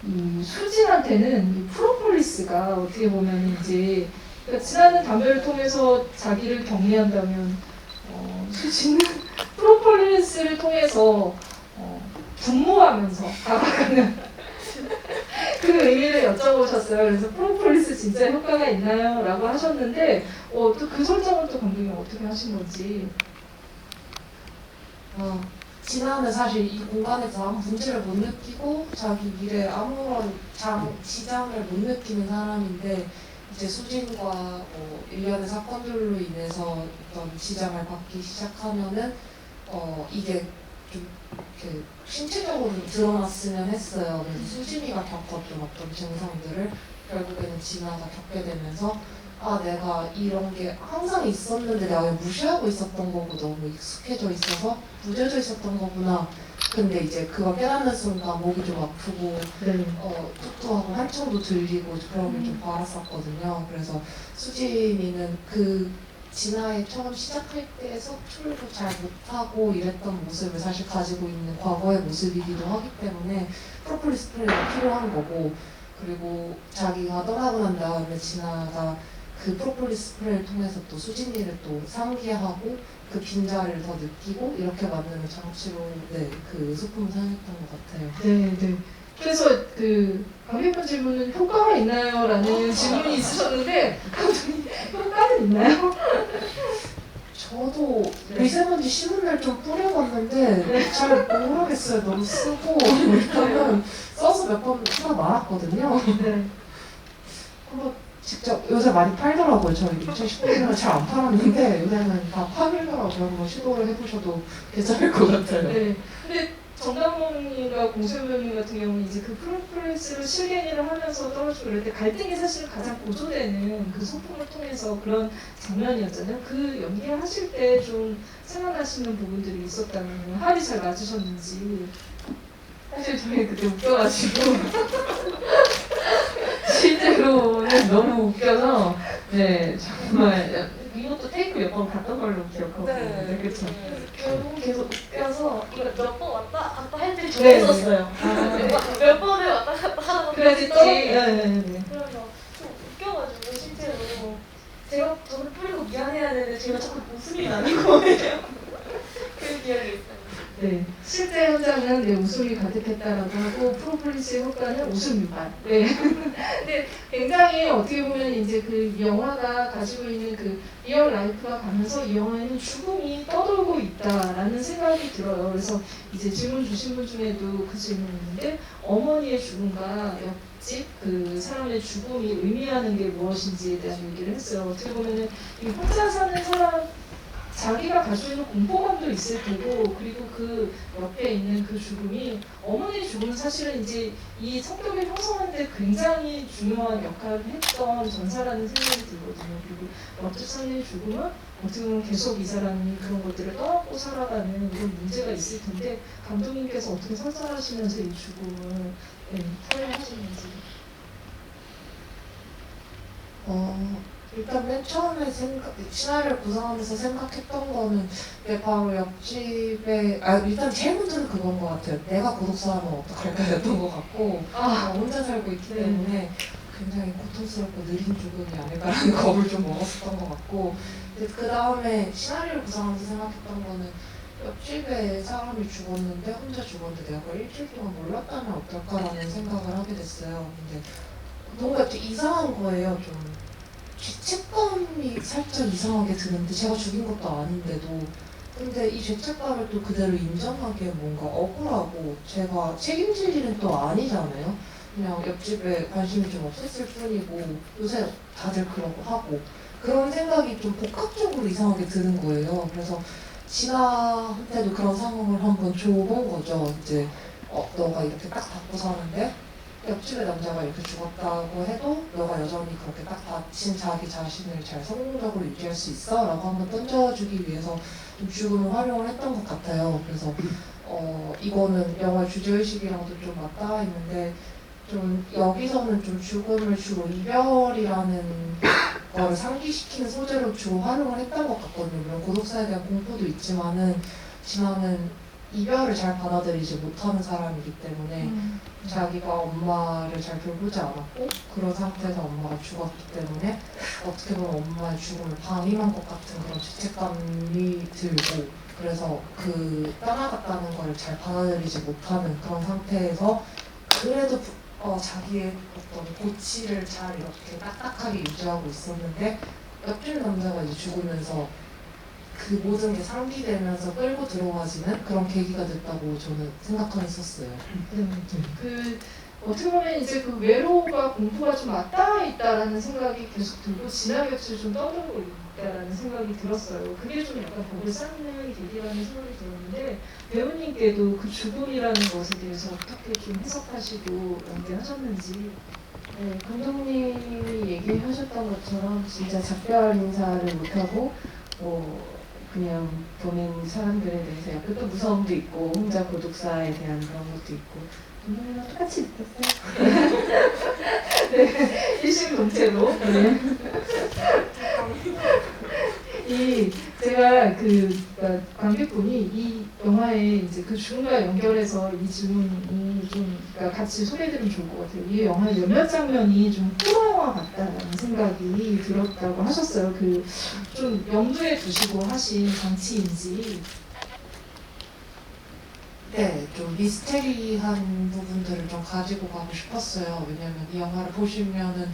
이 수진한테는 이 프로폴리스가 어떻게 보면 이제 그러니까 진아는 담배를 통해서 자기를 격리한다면 수진은 프로폴리스를 통해서 분모하면서 다가가는 그 의미를 여쭤보셨어요. 그래서 프로폴리스 진짜 효과가 있나요? 라고 하셨는데 또 그 설정을 또 감독님 어떻게 하신 건지. 진아는 사실 이 공간에서 아무 문제를 못 느끼고 자기 일에 아무런 지장을 못 느끼는 사람인데 이제 수진과 뭐 일련의 사건들로 인해서 어떤 지장을 받기 시작하면은 이게 좀 이렇게 신체적으로 드러났으면 했어요. 그래서 수진이가 겪었던 어떤 증상들을 결국에는 진아가 겪게 되면서 내가 이런 게 항상 있었는데 내가 무시하고 있었던 거고 너무 익숙해져 있어서 무뎌져 있었던 거구나. 근데 이제 그걸 깨닫는 순간 목이 좀 아프고 툭툭하고 한청도 들리고 그러길 좀 바랐었거든요. 그래서 수진이는 그 진아의 처음 시작할 때 서툴고 잘 못하고 이랬던 모습을 사실 가지고 있는 과거의 모습이기도 하기 때문에 프로폴리스 스프레이가 필요한 거고 그리고 자기가 떠나고 난 다음에 진아가 그 프로폴리스 스프레이를 통해서 또 수진이를 또 상기하고 그 빈자리를 더 느끼고 이렇게 만드는 장치로 그 소품을 사용했던 것 같아요. 네. 그래서 그 관객분 질문은 효과가 있나요? 라는 질문이 있으셨는데 감독님 효과는 있나요? 저도 미세먼지 신문을 좀 뿌려봤는데 잘 모르겠어요. 너무 쓰고 일단은 써서 몇 번 하다 말았거든요. 네. 한번 직접 요새 많이 팔더라고요. 저희 2019년에 잘 안 팔았는데 요새는 다 팔더라고요. 한번 시도를 해보셔도 괜찮을 것 같아요. 네. 근데 정남몽님과 공수현 배우님 같은 경우는 이제 그 프로폴리스를 실갱이를 하면서 떨어지고 이럴 때 갈등이 사실 가장 고조되는 그 소품을 통해서 그런 장면이었잖아요. 그 연기를 하실 때 좀 생각나시는 부분들이 있었다면 합이 잘 맞으셨는지. 사실 저희 그때 웃겨가지고 실제로는 너무 웃겨서 네, 정말 이것도 테이프 몇 번 갔던 걸로 기억하고 있는데, 그쵸? 결국 계속 웃겨서 이거 몇 번 왔다 갔다 할 때 네. 정했었어요. 아, 몇 번을 왔다 갔다 하다 그랬지. 네. 그래서 좀 웃겨가지고 실제로 제가 저를 풀리고 미안해야 되는데 제가 자꾸 웃음이 나는 거예요. 그 기억이 있어요. 네, 실제 현장은 네, 웃음이 가득했다라고 하고 프로폴리스의 효과는 웃음 유발. 네. 근데 굉장히 어떻게 보면 이제 그 영화가 가지고 있는 그 리얼 라이프가 가면서 이 영화에는 죽음이 떠돌고 있다라는 생각이 들어요. 그래서 이제 질문 주신 분 중에도 그 질문이 있는데 어머니의 죽음과 옆집 그 사람의 죽음이 의미하는 게 무엇인지에 대한 얘기를 했어요. 어떻게 보면은 이 혼자 사는 사람 자기가 가지고 있는 공포감도 있을 테고 그리고 그 옆에 있는 그 죽음이 어머니의 죽음은 사실은 이제 이 성격을 형성하는데 굉장히 중요한 역할을 했던 전사라는 생각이 들거든요. 그리고 옆집 사람의 죽음은 어떻게 보면 계속 이 사람이 그런 것들을 떠안고 살아가는 이런 문제가 있을 텐데 감독님께서 어떻게 설정하시면서 이 죽음을 사용하시는지. 일단 맨 처음에 시나리오를 구성하면서 생각했던 거는 바로 옆집에 일단 제일 먼저는 그건 것 같아요. 내가 고독사하면 어떡할까였던 것 같고 혼자 살고 있기 때문에 굉장히 고통스럽고 느린 죽음이 아닐까라는 겁을 좀 먹었었던 것 같고 그 다음에 시나리오를 구성하면서 생각했던 거는 옆집에 사람이 죽었는데 혼자 죽었는데 내가 그걸 일주일 동안 몰랐다면 어떨까라는 생각을 하게 됐어요. 근데 뭔가 좀 이상한 거예요. 좀 죄책감이 살짝 이상하게 드는데 제가 죽인 것도 아닌데도 근데 이 죄책감을 또 그대로 인정하기에 뭔가 억울하고 제가 책임질 일은 또 아니잖아요. 그냥 옆집에 관심이 좀 없었을 뿐이고 요새 다들 그러고 하고 그런 생각이 좀 복합적으로 이상하게 드는 거예요. 그래서 진아한테도 그런 상황을 한번 줘본 거죠. 이제 너가 이렇게 딱 닫고 사는데 옆집의 남자가 이렇게 죽었다고 해도 너가 여전히 그렇게 딱 다친 자기 자신을 잘 성공적으로 유지할 수 있어? 라고 한번 던져주기 위해서 좀 죽음을 활용을 했던 것 같아요. 그래서 이거는 영화 주제의식이랑도 좀 맞닿아 있는데 좀 여기서는 좀 죽음을 주로 이별이라는 거를 상기시키는 소재로 주로 활용을 했던 것 같거든요. 물론 고독사에 대한 공포도 있지만은 진아는 이별을 잘 받아들이지 못하는 사람이기 때문에 자기가 엄마를 잘 돌보지 않았고 그런 상태에서 엄마가 죽었기 때문에 어떻게 보면 엄마의 죽음을 방임한 것 같은 그런 죄책감이 들고 그래서 그 떠나갔다는 걸 잘 받아들이지 못하는 그런 상태에서 그래도 자기의 어떤 고치를 잘 이렇게 딱딱하게 유지하고 있었는데 옆집 남자가 이제 죽으면서 그 모든 게 상기되면서 끌고 들어와지는 그런 계기가 됐다고 저는 생각했었어요. 그 어떻게 보면 이제 그 외로움과 공포가 좀 맞닿아 있다라는 생각이 계속 들고 진아 곁을 좀 떠들고 있다라는 생각이 들었어요. 그게 좀 약간 벽을 쌓는 계기라는 생각이 들었는데 배우님께도 그 죽음이라는 것에 대해서 어떻게 좀 해석하시고 연기하셨는지. 네, 감독님이 얘기하셨던 것처럼 진짜 작별 인사를 못하고 그냥 보는 사람들에 대해서 약간 또 무서움도 있고 혼자 고독사에 대한 그런 것도 있고 감독님이랑 똑같이 느꼈어요. 네, 일심동체로. 네. 제가 관객분이 이 영화에 이제 그 죽음과 연결해서 이 질문이 좀 그러니까 같이 소개해드리면 좋을 것 같아요. 이 영화의 몇몇 장면이 좀 호러 영화 같다라는 생각이 들었다고 하셨어요. 좀 염두에 두시고 하신 장치인지. 네, 좀 미스테리한 부분들을 좀 가지고 가고 싶었어요. 왜냐면 이 영화를 보시면은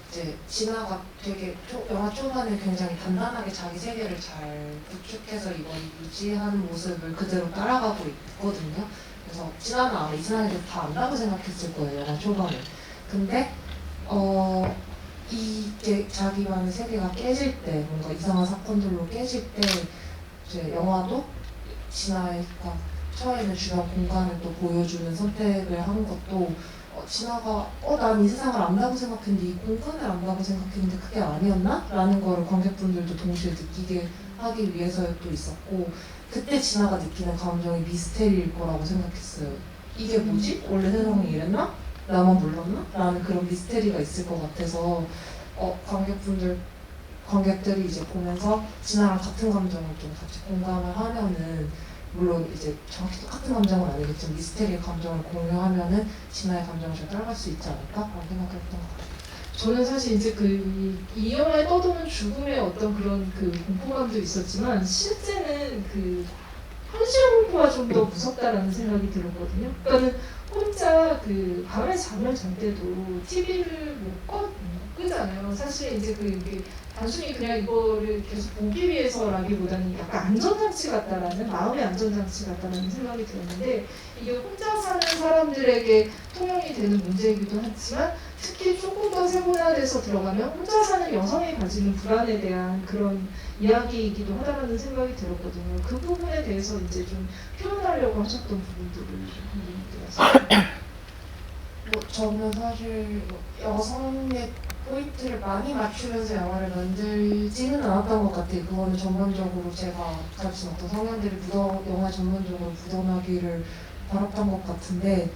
이제 진아가 되게 영화 초반에 굉장히 단단하게 자기 세계를 잘 구축해서 이걸 유지하는 모습을 그대로 따라가고 있거든요. 그래서 진아는 아마 이 세상에 대해서 다 안다고 생각했을 거예요, 영화 초반에. 근데 이게 자기만의 세계가 깨질 때, 뭔가 이상한 사건들로 깨질 때 이제 영화도 진아가 처에는 주변 공간을 또 보여주는 선택을 한 것도 진아가 난 이 세상을 안다고 생각했는데 이 공간을 안다고 생각했는데 그게 아니었나? 라는 거를 관객분들도 동시에 느끼게 하기 위해서도 있었고 그때 진아가 느끼는 감정이 미스테리일 거라고 생각했어요. 이게 뭐지? 원래 세상이 이랬나? 나만 몰랐나? 라는 그런 미스테리가 있을 것 같아서 관객분들 관객들이 이제 보면서 진아랑 같은 감정을 좀 같이 공감을 하면은, 물론 이제 정확히 똑같은 감정은 아니겠지만 미스테리의 감정을 공유하면은 진아의 감정을 잘 따라갈 수 있지 않을까라는 생각을 했던 것 같아요. 저는 사실 이제 이 영화에 떠도는 죽음의 어떤 그런 그 공포감도 있었지만 실제는 그 현실 공포가 좀 더 무섭다라는 생각이 들었거든요. 그러니까는 혼자 그 밤에 잠을 잘 때도 TV를 못 끄잖아요. 사실 이제 이게 단순히 그냥 이거를 계속 보기 위해서라기보다는 약간 안전장치 같다라는, 마음의 안전장치 같다라는 생각이 들었는데, 이게 혼자 사는 사람들에게 통용이 되는 문제이기도 하지만 특히 조금 더 세분화돼서 들어가면 혼자 사는 여성이 가지는 불안에 대한 그런 이야기이기도 하다라는 생각이 들었거든요. 그 부분에 대해서 이제 좀 표현하려고 하셨던 부분들을 좀 궁금해서. 저는 사실 여성의 포인트를 많이 맞추면서 영화를 만들지는 않았던 것 같아요. 그거는 전반적으로 제가 가진 어떤 성향들이 영화에 전반적으로 묻어나기를 바랐던 것 같은데,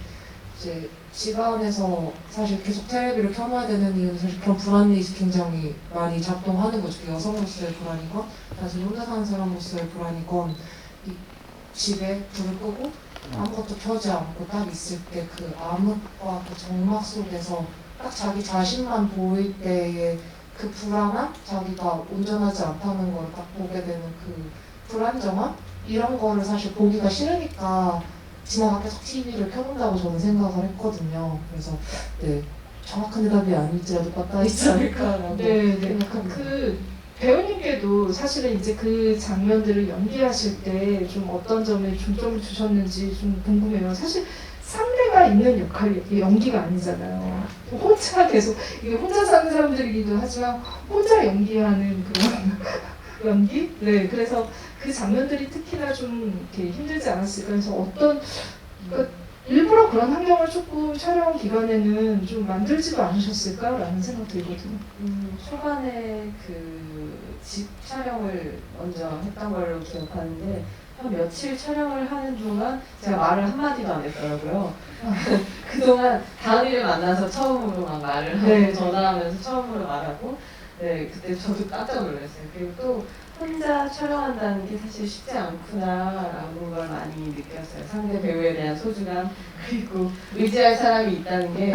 이제 집안에서 사실 계속 텔레비를 켜놔야 되는 이유는 사실 그런 불안이 굉장히 많이 작동하는 거죠. 여성으로서의 불안이건, 사실 혼자 사는 사람으로서의 불안이건, 이 집에 불을 끄고 아무것도 켜지 않고 딱 있을 때 그 암흑과 그 정막 속에서 딱 자기 자신만 보일 때의 그 불안함? 자기가 온전하지 않다는 걸 딱 보게 되는 그 불안정함? 이런 거를 사실 보기가 싫으니까 진아가 계속 TV를 켜놓는다고 저는 생각을 했거든요. 그래서 네, 정확한 대답이 아닐지라도 맞닿아 있지 않을까라고 생각합니다. 그 배우님께도 사실은 이제 그 장면들을 연기하실 때 좀 어떤 점에 중점을 주셨는지 좀 궁금해요. 사실 상대가 있는 역할이 연기가 아니잖아요. 혼자 계속, 이게 혼자 사는 사람들이기도 하지만 혼자 연기하는 그런 연기? 네, 그래서 그 장면들이 특히나 좀 이렇게 힘들지 않았을까. 그래서 그러니까 일부러 그런 환경을 조금 촬영 기간에는 좀 만들지도 않으셨을까라는 생각 들거든요. 초반에 그 집 촬영을 먼저 했던 걸로 기억하는데, 한 며칠 촬영을 하는 동안 제가 말을 한마디도 안 했더라고요. 그동안 다은이를 만나서 처음으로 막 말을 하고, 네. 전화하면서 처음으로 말하고, 네, 그때 저도 깜짝 놀랐어요. 그리고 또 혼자 촬영한다는 게 사실 쉽지 않구나라는 걸 많이 느꼈어요. 상대 배우에 대한 소중함, 그리고 의지할 사람이 있다는 게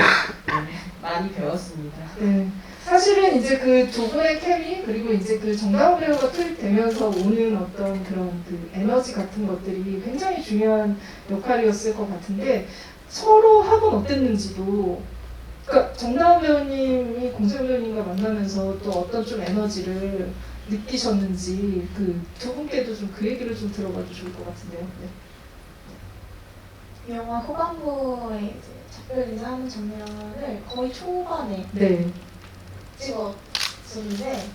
많이 배웠습니다. 네. 사실은 이제 그 두 분의 케미, 그리고 이제 그 정다운 배우가 투입되면서 오는 어떤 그런 그 에너지 같은 것들이 굉장히 중요한 역할이었을 것 같은데, 서로 합은 어땠는지도, 그러니까 정다운 배우님이 공세훈 배우님과 만나면서 또 어떤 좀 에너지를 느끼셨는지 그 두 분께도 좀 그 얘기를 좀 들어봐도 좋을 것 같은데요. 네. 영화 후반부에 이제 작별 인사하는 장면을 거의 초반에 네. 찍었었는데,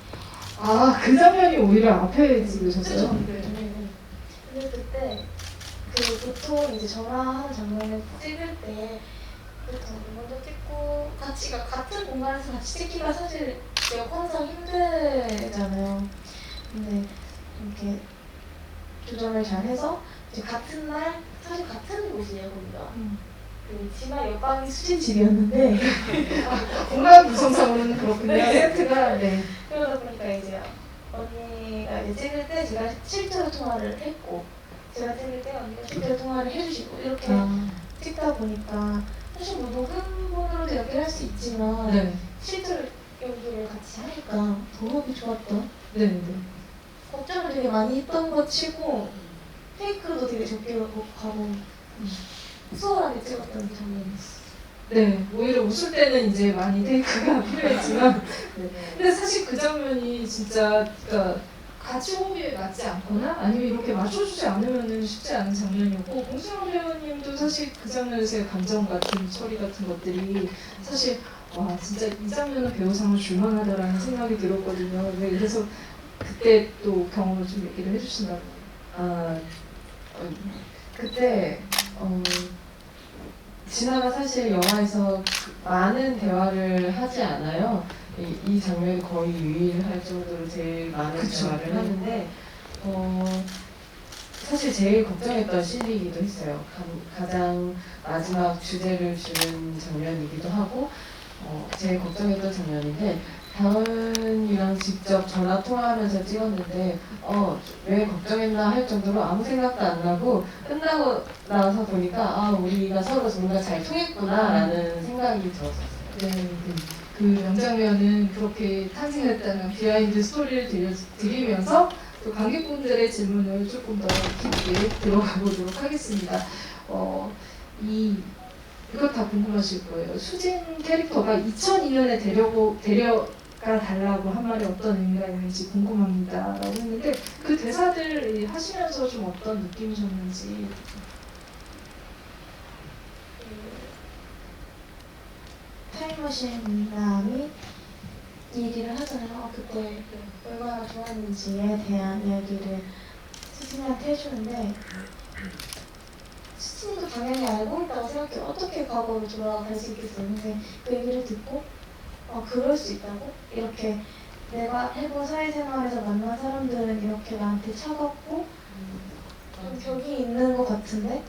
아, 그 장면이 오히려 앞에 찍으셨어요? 네. 근데 그때 그 보통 이제 전화하는 장면을 찍을 때 보통 먼저 찍고 같은 공간에서 같이 찍기가 사실 여건상 힘들잖아요. 근데 이렇게 조정을 잘 해서 이제 같은 날, 사실 같은 곳이에요, 거기가. 그 진아 옆방이 수진 집이었는데 공간 구성상으로는 그렇군요. 네. 세트가. 네. 그러다 보니까 이제 언니가 이제 찍을 때 제가 실제로 통화를 했고, 제가 찍을 때 언니가 실제로 통화를 해주시고, 이렇게 찍다 보니까 사실 뭐 녹음본으로도 연기를 할 수 있지만 네. 실제로 연기를 같이 하니까 더 하기 좋았다. 네. 걱정을 되게 많이 했던 것 치고 테이크도 되게 적게 가고 수월하게 찍었던 장면이었어요. 네. 오히려 웃을 때는 이제 많이 테이크가 필요했지만, 네. 근데 사실 그 장면이 진짜, 그러니까 같이 호흡이 맞지 않거나 아니면 이렇게 맞춰주지 않으면 쉽지 않은 장면이었고, 공승원 배우님도 사실 그 장면에서의 감정 같은 처리 같은 것들이 사실 와, 진짜 이 장면은 배우상을 줄만하다라는 생각이 들었거든요. 네, 그래서 그때 또 경험을 좀 얘기를 해주신다고. 그때 진아가 사실 영화에서 많은 대화를 하지 않아요. 이 장면이 거의 유일할 정도로 제일 많은 그쵸. 대화를 하는데, 사실 제일 걱정했던 씬이기도 했어요. 가장 마지막 주제를 주는 장면이기도 하고, 제일 걱정했던 장면인데, 다은이랑 직접 전화 통화하면서 찍었는데 왜 걱정했나 할 정도로 아무 생각도 안 나고 끝나고 나서 보니까 우리가 서로 뭔가 잘 통했구나라는 생각이 들었어요. 네. 그 명장면은 그렇게 탄생했다는 비하인드 스토리를 드리면서 또 관객분들의 질문을 조금 더 깊게 들어가 보도록 하겠습니다. 이거 다 궁금하실 거예요. 수진 캐릭터가 2002년에 데려가 달라고 한 말이 어떤 의미가 있는지 궁금합니다. 라고 했는데 그 대사들 하시면서 좀 어떤 느낌이셨는지. 타임머신 남이 얘기를 하잖아요. 그때 얼마나 좋았는지에 대한 이야기를 수진이한테 해주는데 수진이도 당연히 알고 있다고 생각해. 어떻게 과거로 돌아갈 수 있겠어요. 근데 그 얘기를 듣고 그럴 수 있다고? 이렇게 내가 해본 사회생활에서 만난 사람들은 이렇게 나한테 차갑고 좀 벽이 있는 것 같은데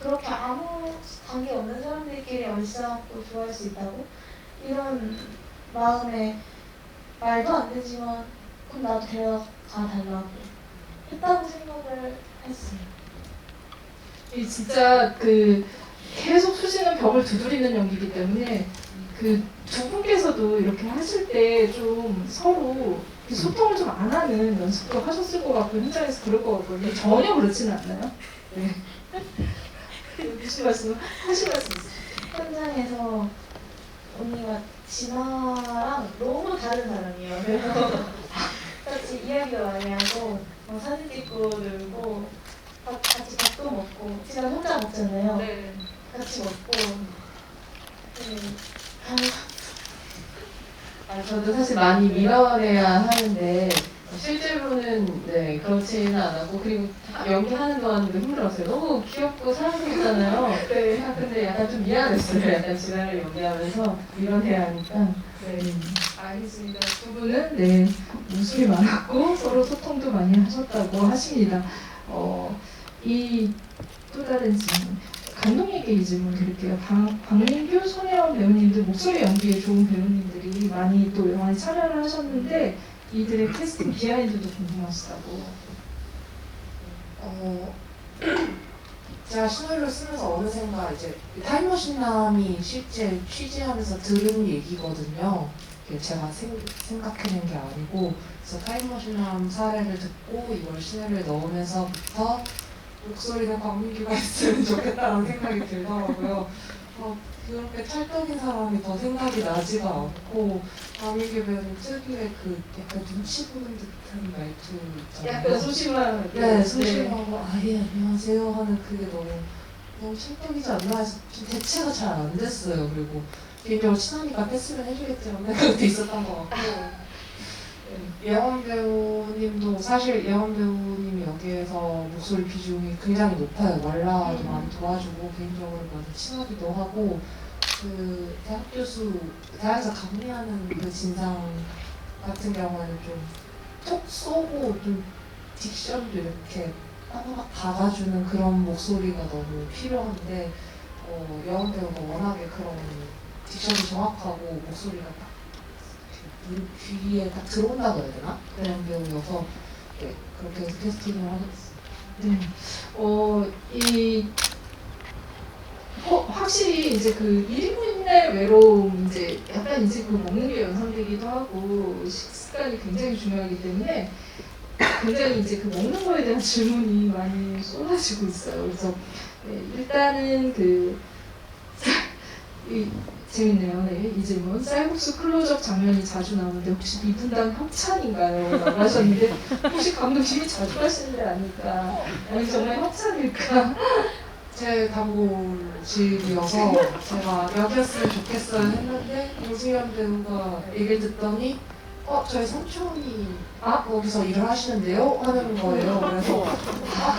그렇게 아무 관계 없는 사람들끼리 얼싸안고 좋아할 수 있다고? 이런 마음에 말도 안 되지만 그럼 나도 데려가 달라고 했다고 생각을 했어요. 이 진짜 그 계속 수지는 벽을 두드리는 연기이기 때문에 그 두 분께서도 이렇게 하실 때 좀 서로 소통을 좀 안 하는 연습도 하셨을 것 같고 현장에서 그럴 것 같거든요. 전혀 그렇지는 않나요? 네. 무슨 말씀 하실 말씀 있으세요? 현장에서 언니가 진아랑 너무 다른 사람이에요. 그래서 같이 이야기도 많이 하고 사진 찍고 놀고 같이 밥도 먹고 진아 혼자 먹잖아요. 네. 같이 먹고 저도 사실 많이 밀어내야 하는데 실제로는 그렇지는 않았고 그리고 연기하는 동안도 힘들었어요. 너무 귀엽고 사랑스럽잖아요. 네. 근데 약간 좀 미안했어요. 약간 진아를 연기하면서 밀어내야 하니까. 네. 알겠습니다. 두 분은 웃음이 많았고 서로 소통도 많이 하셨다고 하십니다. 이 또 다른 질문. 감독님께 이 질문 드릴게요. 박민규, 손혜원 배우님들 목소리 연기에 좋은 배우님들이 많이 또 영화에 참여를 하셨는데 이들의 캐스팅 비하인드도 궁금하시다고. 제가 시나리오 쓰면서 어느샌가 이제 타임머신남이 실제 취재하면서 들은 얘기거든요. 제가 생각해낸 게 아니고 그래서 타임머신남 사례를 듣고 이걸 시나리오에 넣으면서부터 목소리는 박민규가 했으면 좋겠다는 생각이 들더라고요. 그렇게 찰떡인 사람이 더 생각이 나지가 않고 박민규 배우님 특유의 그 약간 눈치 보는 듯한 말투 있잖아요. 약간 소심한. 네, 소심하고 안녕하세요 하는 그게 너무 찰떡이지 않나 해서 좀 대체가 잘 안 됐어요. 그리고 개인적으로 친하니까 패스를 해주겠지라는 생각도 있었던 것 같고 예원 배우님도 사실 예원 배우님이 여기에서 목소리 비중이 굉장히 높아요. 말라도 많이 도와주고 개인적으로 많이 친하기도 하고 그 대학에서 강의하는 그 진상 같은 경우에는 좀 톡 쏘고 좀 딕션도 이렇게 따박 박아주는 그런 목소리가 너무 필요한데 예원 배우가 워낙에 그런 딕션이 정확하고 목소리가 딱 귀에 딱 들어온다고 해야 되나? 그런 배우여서 그렇게 해서 캐스팅을 하게 됐어요. 확실히 이제 그 1인분의 외로움 이제 약간 이제 그 먹는 게 연상되기도 하고 식습관이 굉장히 중요하기 때문에 굉장히 이제 그 먹는 거에 대한 질문이 많이 쏟아지고 있어요. 그래서 일단은 재밌네요. 이 질문. 쌀국수 클로즈업 장면이 자주 나오는데 혹시 미분당 협찬인가요? 라고 하셨는데 혹시 감독님이 자주 하시는 게 아닐까? 아니 정말 협찬일까? 제 단골집이어서 제가 여기였으면 좋겠어요 했는데 노승현 배우가 얘기를 듣더니 저희 삼촌이 거기서 일을 하시는데요? 하는 거예요. 그래서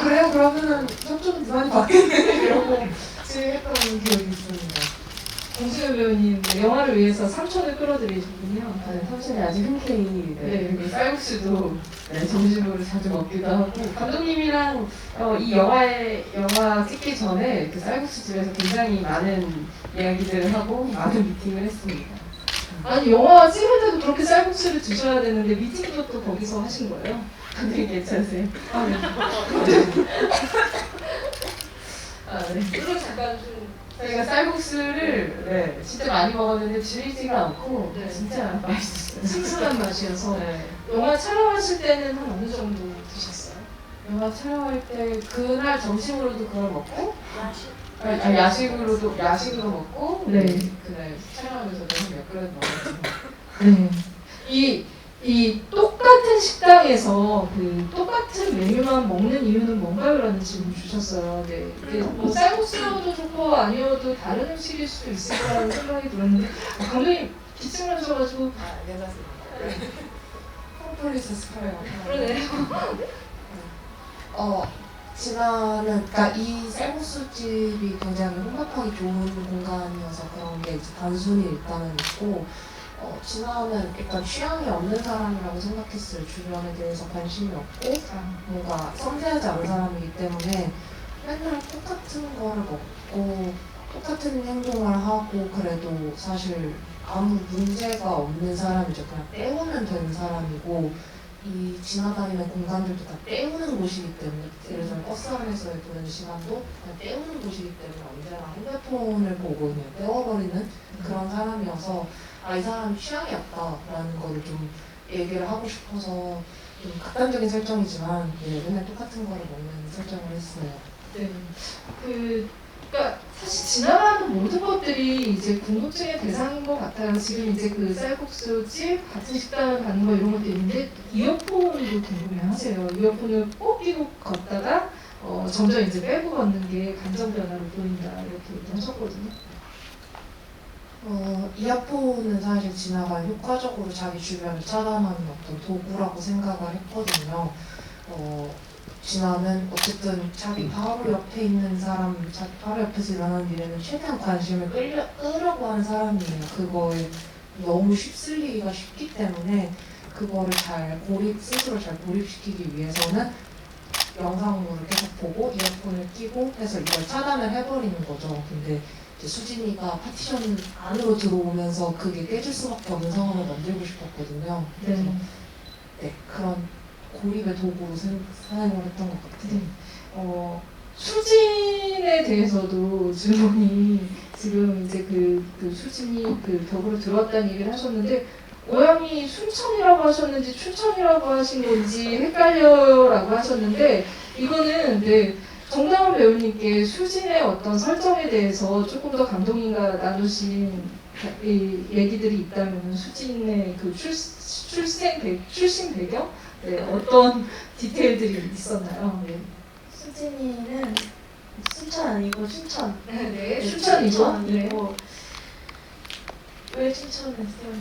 그래요? 그러면은 삼촌은 많이 받겠네 이러고 지냈던 기억이 있습니다. 공수현 배우님 영화를 위해서 삼촌을 끌어들이셨군요. 삼촌이 아주 흔쾌히 그리고 쌀국수도 점심으로 자주 먹기도 하고 감독님이랑 이 영화 찍기 전에 그 쌀국수 집에서 굉장히 많은 이야기들을 하고 많은 미팅을 했습니다. 아니 영화 찍을 때도 그렇게 쌀국수를 드셔야 되는데 미팅도 또 거기서 하신 거예요? 감독님 괜찮으세요? 아 네. 아 네. 그럼 잠깐 좀 저희가 쌀국수를 진짜 많이 먹었는데 질리지가 않고 네. 진짜 맛있었어요. 신선한 맛이어서 네. 영화 촬영하실 때는 한 어느 정도 드셨어요? 영화 촬영할 때 그날 점심으로도 그걸 먹고 야식으로 먹고 네. 그날 촬영하면서도 한 몇 그릇 먹었죠. 네. 이 똑같은 식당에서 그 똑같은 메뉴만 먹는 이유는 뭔가요? 라는 질문 주셨어요. 네. 이게 뭐 쌀국수여도 좋고 아니어도 다른 음식일 수도 있을 거라는 생각이 들었는데 감독님 기침하셔가지고 괜찮습니다. 프로폴리스 스파레요. 그러네. 진화는, 그러니까 이 쌀국수집이 굉장히 혼밥하기 좋은 공간이어서 그런 게 이제 단순히 일단은 있고, 진화는 일단 취향이 없는 사람이라고 생각했어요. 주변에 대해서 관심이 없고, 뭔가 섬세하지 않은 사람이기 때문에 맨날 똑같은 거를 먹고, 똑같은 행동을 하고, 그래도 사실 아무 문제가 없는 사람이죠. 그냥 때우면 되는 사람이고, 이 지나다니는 공간들도 다 때우는 곳이기 때문에, 예를 들어 버스 안에서의 보는 시간도 그냥 때우는 곳이기 때문에 언제나 핸드폰을 보고 그냥 때워버리는 그런 사람이어서 이 사람이 취향이 없다라는 거를 좀 얘기를 하고 싶어서 좀 극단적인 설정이지만 맨날 똑같은 거를 먹는 설정을 했어요. 네. 그러니까 사실 지나가는 모든 것들이 이제 궁금증의 대상인 것 같아요. 지금 이제 그 쌀국수집 같은 식당을 가는 거 이런 것도 있는데 이어폰도 궁금해하세요. 이어폰을 꼭 끼고 걷다가 점점 이제 빼고 걷는 게 감정 변화를 보인다 이렇게 얘기하셨거든요. 이어폰은 사실 지나가 효과적으로 자기 주변을 차단하는 어떤 도구라고 생각을 했거든요. 진화는 어쨌든 자기 바로 옆에 있는 사람, 자기 바로 옆에서 일어나는 일에는 최대한 관심을 끌려고 하는 사람이에요. 그거에 너무 휩쓸리기가 쉽기 때문에 그거를 스스로 잘 고립시키기 위해서는 영상물을 계속 보고 이어폰을 끼고 해서 이걸 차단을 해버리는 거죠. 근데 이제 수진이가 파티션 안으로 들어오면서 그게 깨질 수밖에 없는 상황을 만들고 싶었거든요. 그래서 그런 고립의 도구로 사용을 했던 것 같아요. 수진에 대해서도 질문이 지금 이제 그 수진이 그 벽으로 들어왔다는 얘기를 하셨는데 고향이 순천이라고 하셨는지 춘천이라고 하신 건지 헷갈려라고 하셨는데 이거는 정다운 배우님께 수진의 어떤 설정에 대해서 조금 더 감독님과 나누신 이 얘기들이 있다면 수진의 그 출신 배경? 어떤 디테일들이 있었나요? 수진이는 순천 아니고 춘천. 네, 춘천 춘천이고. 아니고 왜 춘천을 했어요?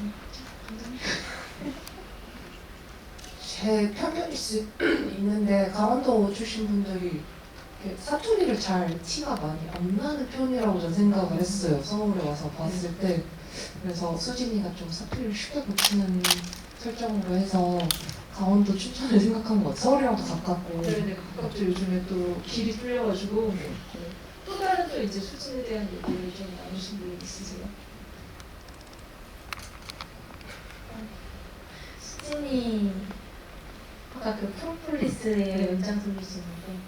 제 편견일 수 있는데 강원도 출신 분들이 사투리를 잘 티가 많이 안 나는 편이라고 저는 생각을 했어요. 서울에 와서 봤을 때. 그래서 수진이가 좀 사투리를 쉽게 고치는 설정으로 해서 강원도 춘천을 생각한 것 같아요. 서울이랑도 가깝고. 네, 가깝죠. 요즘에 또 길이 뚫려가지고. 또 다른 또 이제 수진에 대한 얘기를 좀 나누신 분 있으세요? 수진이 아까 그 프로폴리스의 연장선이시는데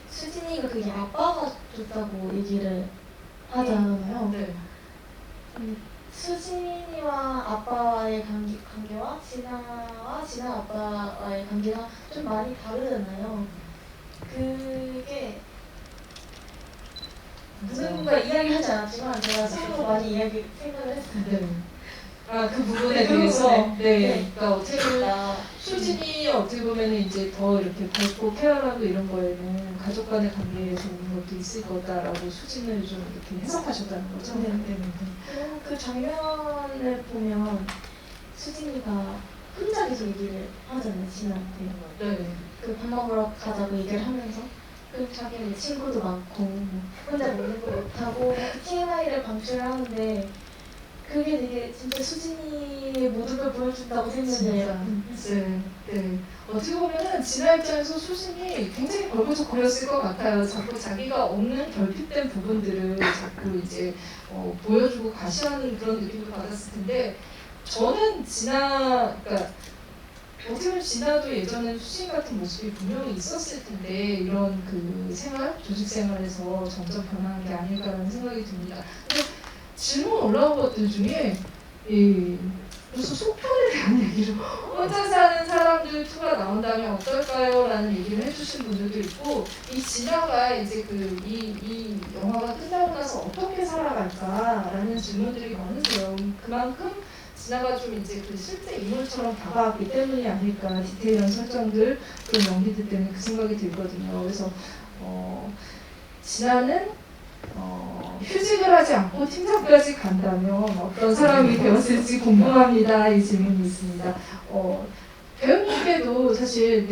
수진이가 그게 아빠가 줬다고 얘기를 하잖아요. 네. 수진이와 아빠와의 관계와 진아 아빠와의 관계가 좀 많이 다르잖아요. 그게 누군가 이야기하지 않았지만 제가 스스로 많이 생각을 했어요. 네. 그 부분에 대해서. 네. 그러니까 어떻게 보면 수진이 어떻게 보면 이제 더 이렇게 밝고 쾌활하고 이런 거에는 가족 간의 관계에서 오는 것도 있을 거다라고 수진을 좀 이렇게 해석하셨다는 거죠. 네. 그리고 그 장면을 보면 수진이가 혼자 계속 얘기를 하잖아요, 진아한테. 네. 그 밥 먹으러 가자고 얘기를 하면서 그리고 자기는 친구도 많고 혼자 먹는 거 못하고 TMI를 방출을 하는데 그게 되게 진짜 수진이의 모든 걸 보여준다고 생각해요. 네. 어떻게 보면은 진아 입장에서 수진이 굉장히 걸거적거렸을 것 같아요. 자꾸 자기가 없는 결핍된 부분들을 자꾸 이제 보여주고 과시하는 그런 느낌을 받았을 텐데 저는 그러니까 어떻게 보면 진아도 예전엔 수진 같은 모습이 분명히 있었을 텐데 이런 그 조직 생활에서 점점 변하는 게 아닐까라는 생각이 듭니다. 근데 질문 올라온 것들 중에 무슨 속편에 대한 얘기를 혼자 사는 사람들 2가 나온다면 어떨까요? 라는 얘기를 해주신 분들도 있고 이 진아가 이제 이 영화가 끝나고 나서 어떻게 살아갈까라는 질문들이 많으세요. 그만큼 진아가 좀 이제 그 실제 인물처럼 다가왔기 때문이 아닐까 디테일한 설정들 그런 연기들 때문에 그 생각이 들거든요. 그래서 진아는 휴직을 하지 않고 팀장까지 간다면 어떤 사람이 되었을지 궁금합니다. 이 질문이 있습니다. 배우님께도 사실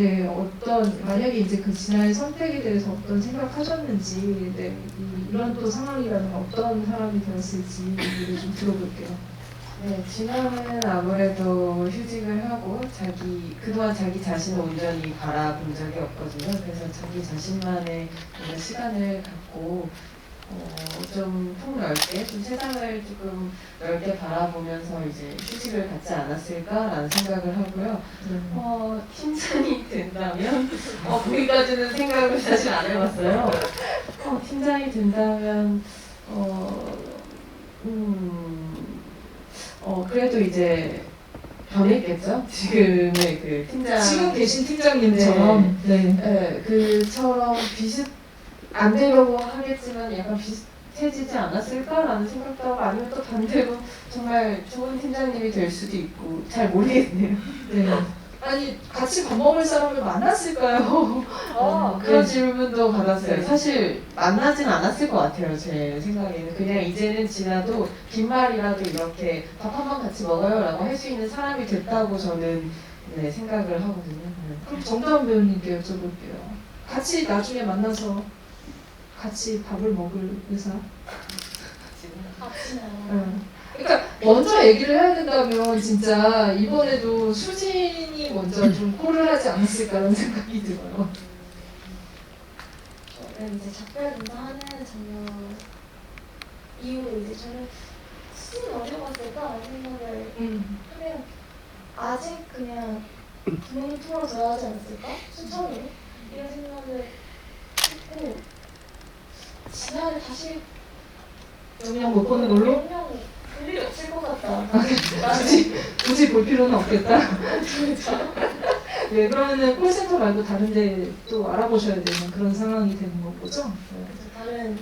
만약에 이제 그 진아의 선택에 대해서 어떤 생각하셨는지 이런 또 상황이라면 어떤 사람이 되었을지 얘기를 좀 들어볼게요. 네, 진아는 아무래도 휴직을 하고 그동안 자기 자신을 온전히 바라본 적이 없거든요. 그래서 자기 자신만의 그런 시간을 갖고 좀 폭넓게 좀 세상을 조금 넓게 바라보면서 이제 휴식을 갖지 않았을까라는 생각을 하고요. 팀장이 된다면 거기까지는 생각을 사실 안 해봤어요. 팀장이 된다면 그래도 이제 변했겠죠? 지금의 그 팀장 지금 계신 팀장님처럼 그처럼 안 되려고 하겠지만 약간 비슷해지지 않았을까라는 생각도 하고 아니면 또 반대로 정말 좋은 팀장님이 될 수도 있고 잘 모르겠네요. 아니 같이 밥 먹을 사람을 만났을까요? 그런 질문도 받았어요. 사실 만나진 않았을 것 같아요. 제 생각에는 그냥 이제는 지나도 빈말이라도 이렇게 밥 한 번 같이 먹어요라고 할 수 있는 사람이 됐다고 저는 생각을 하거든요. 그럼 정다운 배우님께 여쭤볼게요. 같이 나중에 만나서 같이 밥을 먹을 의사? 그러니까 먼저 얘기를 해야 된다면 진짜 이번에도 수진이 먼저 좀 콜을 하지 않았을까라는 생각이 들어요. 저는 이제 작별 인사하는 장면 이후로 이제 저는 수진이 어디 갔을까라는 생각을 하면 아직 그냥 부모님 통화로 들어야 하지 않았을까? 순천으로? 이런 생각을 했고 진아를 다시 영영 못 보는 걸로? 영영 볼 일이 없을 것 같다. 굳이 볼 필요는 없겠다. 네, 그러면은 콜센터 말고 다른데 또 알아보셔야 되는 그런 상황이 되는 거죠? 다른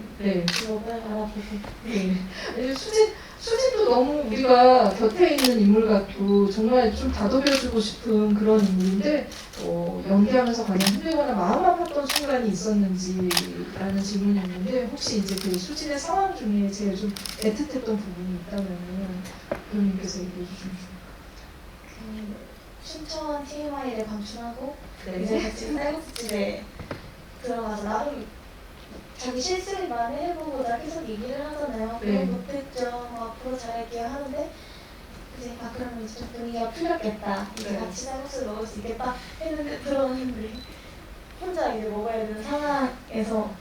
직업을 알아보고. 수진도 너무 우리가 곁에 있는 인물 같고 정말 좀 다독여주고 싶은 그런 인물인데 연기하면서 과연 힘들거나 마음 아팠던 순간이 있었는지라는 질문이 있는데 혹시 이제 그 수진의 상황 중에 제일 좀 애틋했던 부분이 있다면은 배우님께서 얘기해 주시면 좋을 춘천 TMI를 방출하고 이제 같이 쌀국수집에 들어가서 나름 자기 실수를 많이 해보고자 계속 얘기를 하잖아요. 그걸 못했죠. 앞으로 잘할게요 하는데 이제 그러면 이제 좀 분위기가 풀렸겠다. 이제 같이 쌀국수를 먹을 수 있겠다 했는데 들어갔는데 혼자 이제 먹어야 되는 상황에서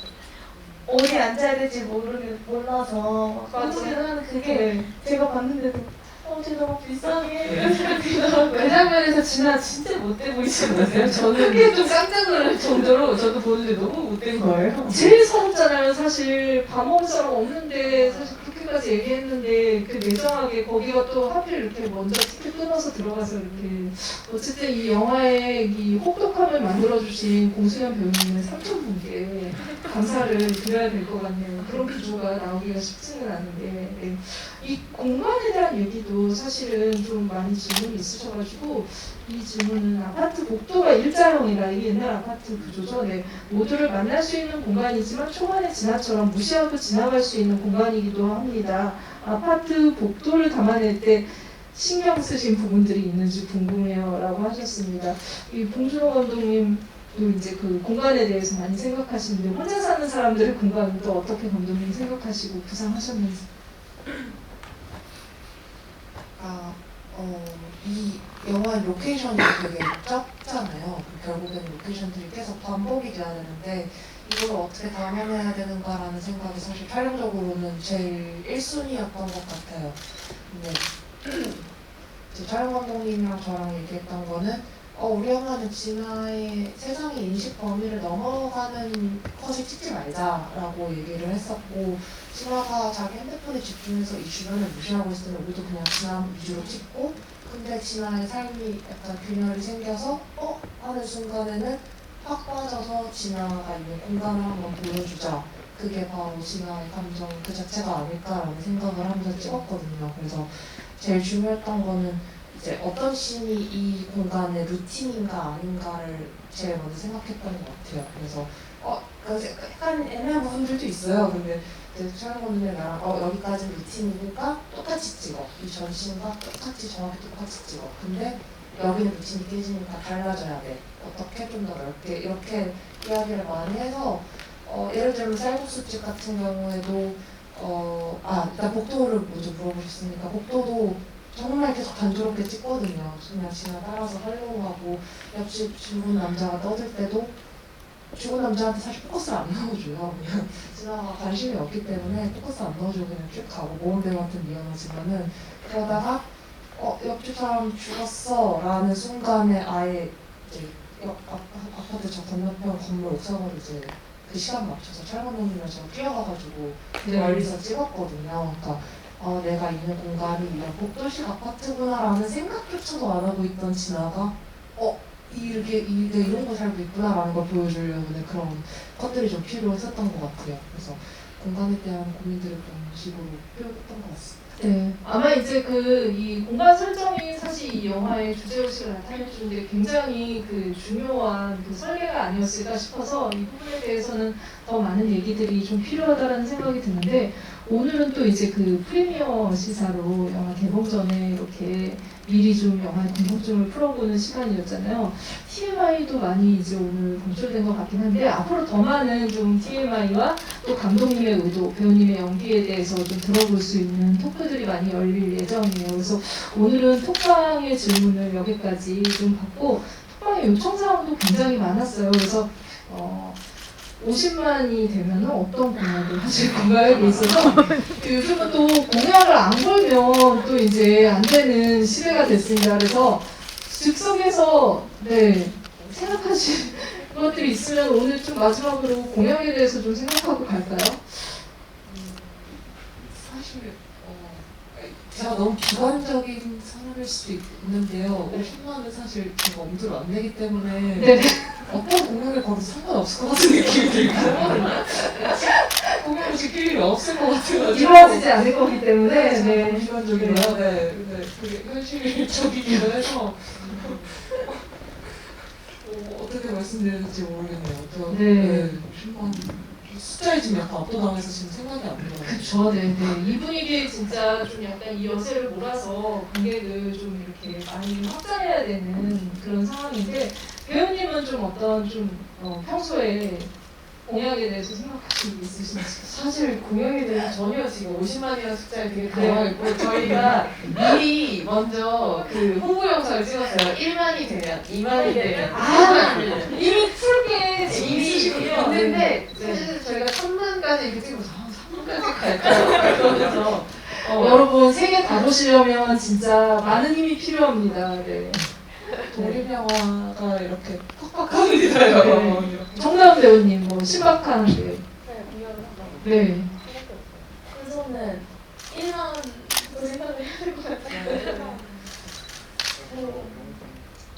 어디 앉아야 될지 몰라서 한국에서 하는 그게 제가 봤는데도 쟤 너무 비싸게 이런 생각이 들더라고요. 그 장면에서 진아 진짜 못돼 보이지 않았어요? 저는 그게 좀 깜짝 놀랄 정도로 저도 보는데 너무 못된 거예요. 제일 서럽잖아요. 사실 밥 먹을 사람 없는데 사실 그렇게까지 얘기했는데 그 매정하게 거기가 또 하필 이렇게 먼저 티켓 끊어서 들어가서 이렇게 어쨌든 이 영화의 이 혹독함을 만들어주신 공수연 배우님의 삼촌분께 감사를 드려야 될 것 같네요. 그런 구조가 나오기가 쉽지는 않은데 이 공간에 대한 얘기도 사실은 좀 많이 질문이 있으셔가지고 이 질문은 아파트 복도가 일자형이라 이게 옛날 아파트 구조죠. 모두를 만날 수 있는 공간이지만 초반에 진아처럼 무시하고 지나갈 수 있는 공간이기도 합니다. 아파트 복도를 담아낼 때 신경 쓰신 부분들이 있는지 궁금해요 라고 하셨습니다. 이 봉준호 감독님도 이제 그 공간에 대해서 많이 생각하시는데 혼자 사는 사람들의 공간은 또 어떻게 감독님 생각하시고 구상하셨는지. 이 영화의 로케이션이 되게 좁잖아요. 결국에는 로케이션들이 계속 반복이 돼야 되는데 이걸 어떻게 담아내야 되는가라는 생각이 사실 촬영적으로는 제일 1순위였던 것 같아요. 근데 이제 촬영 감독님이랑 저랑 얘기했던 거는 우리 영화는 진아의 세상의 인식 범위를 넘어가는 컷을 찍지 말자라고 얘기를 했었고, 진아가 자기 핸드폰에 집중해서 이 주변을 무시하고 있을 때는 우리도 그냥 진아 위주로 찍고, 근데 진아의 삶이 약간 균열이 생겨서 하는 순간에는 확 빠져서 진아가 있는 공간을 한번 보여주자. 그게 바로 진아의 감정 그 자체가 아닐까라는 생각을 하면서 찍었거든요. 그래서 제일 중요했던 거는 이제 어떤 씬이 이 공간의 루틴인가 아닌가를 제일 먼저 생각했던 것 같아요. 그래서 약간 애매한 부분들도 있어요. 근데 이제 촬영 감독님 나랑 여기까지 루틴이니까 똑같이 찍어. 이 전씬과 똑같이 정확히 똑같이 찍어. 근데 여기는 루틴이 깨지니까 달라져야 돼. 어떻게 좀 더 넓게 이렇게 이야기를 많이 해서 예를 들면 쌀국수집 같은 경우에도 일단 복도를 먼저 물어보셨으니까 복도도 정말 계속 단조롭게 찍거든요. 그냥 진아 따라서 하려고 하고 옆집 죽은 남자가 떠들 때도 죽은 남자한테 사실 포커스를 안 넣어줘요. 그냥 진아가 관심이 없기 때문에 포커스 안 넣어주고 그냥 쭉 가고 모험배우한테 미안하지만은 그러다가 옆집 사람 죽었어 라는 순간에 아예 이제 아파트 저 건너편 건물 옥상으로 이제 그 시간 맞춰서 촬영감독님이랑 제가 뛰어가가지고 멀리서 찍었거든요. 그러니까 내가 있는 공간이 이런 복도식 아파트구나라는 생각조차도 안 하고 있던 진아가 이게 이런 거 살고 있구나라는 걸 보여주려는 그런 것들이 좀 필요했었던 것 같아요. 그래서 공간에 대한 고민들을 그런 식으로 표현했던 것 같습니다. 네, 아마 이제 이 공간 설정이 사실 이 영화의 주제의식을 나타내주는데 굉장히 중요한 설계가 아니었을까 싶어서 이 부분에 대해서는 더 많은 얘기들이 좀 필요하다는 생각이 드는데, 오늘은 또 이제 프리미어 시사로 영화 개봉 전에 이렇게 미리 좀 영화의 궁금증을 풀어보는 시간이었잖아요. TMI도 많이 이제 오늘 방출된 것 같긴 한데, 앞으로 더 많은 좀 TMI와 또 감독님의 의도, 배우님의 연기에 대해서 좀 들어볼 수 있는 토크들이 많이 열릴 예정이에요. 그래서 오늘은 톡방의 질문을 여기까지 좀 받고, 톡방의 요청사항도 굉장히 많았어요. 그래서 50만이 되면 어떤 공약을 하실 건가요? 있어서 요즘은 또 공약을 안 걸면 또 이제 안 되는 시대가 됐습니다. 그래서 즉석에서 생각하실 것들이 있으면 오늘 좀 마지막으로 공약에 대해서 좀 생각하고 갈까요? 사실 제가 너무 비관적인 사람일 수도 있는데요. 50만은 사실 제가 엄두를 안 내기 때문에 어떤 공약을 걸어도 상관없을 것 같은 느낌이 들고 공약을 지킬 일이 없을 것 같아요. 이루어지지 않을 거기 때문에 너무 비관적이라요. 근데 그게 현실적이기도 해서 어떻게 말씀드려야 모르겠네요. 50만 숫자에 지금 약간 압도당해서 지금 생각이 안 들어요. 그쵸, 이 분위기에 진짜 좀 약간 이 여세를 몰아서 관객을 좀 이렇게 많이 확장해야 되는 그런 상황인데, 배우님은 좀 어떤 평소에 공약에 대해서 생각하시는 게 있으신지? 사실 공약에 대해서 전혀 지금 50만이라는 숫자에 되게 당황했고, 저희가 미리 먼저 홍보 영상을 찍었어요. 1만이 되면, 2만이 되면, 이미 풀게 이미 있는데 사실 저희가 1000만까지 이렇게 찍어서 3만까지 갈까요? 그러면서 여러분 세계 다 보시려면 진짜 많은 힘이 필요합니다. 독립영화가 이렇게 팍팍합니다요. 정다은 배우님 신박한 공연을 한다고. 네. 우선은 1만도 생각을 해야 될 것 같아요.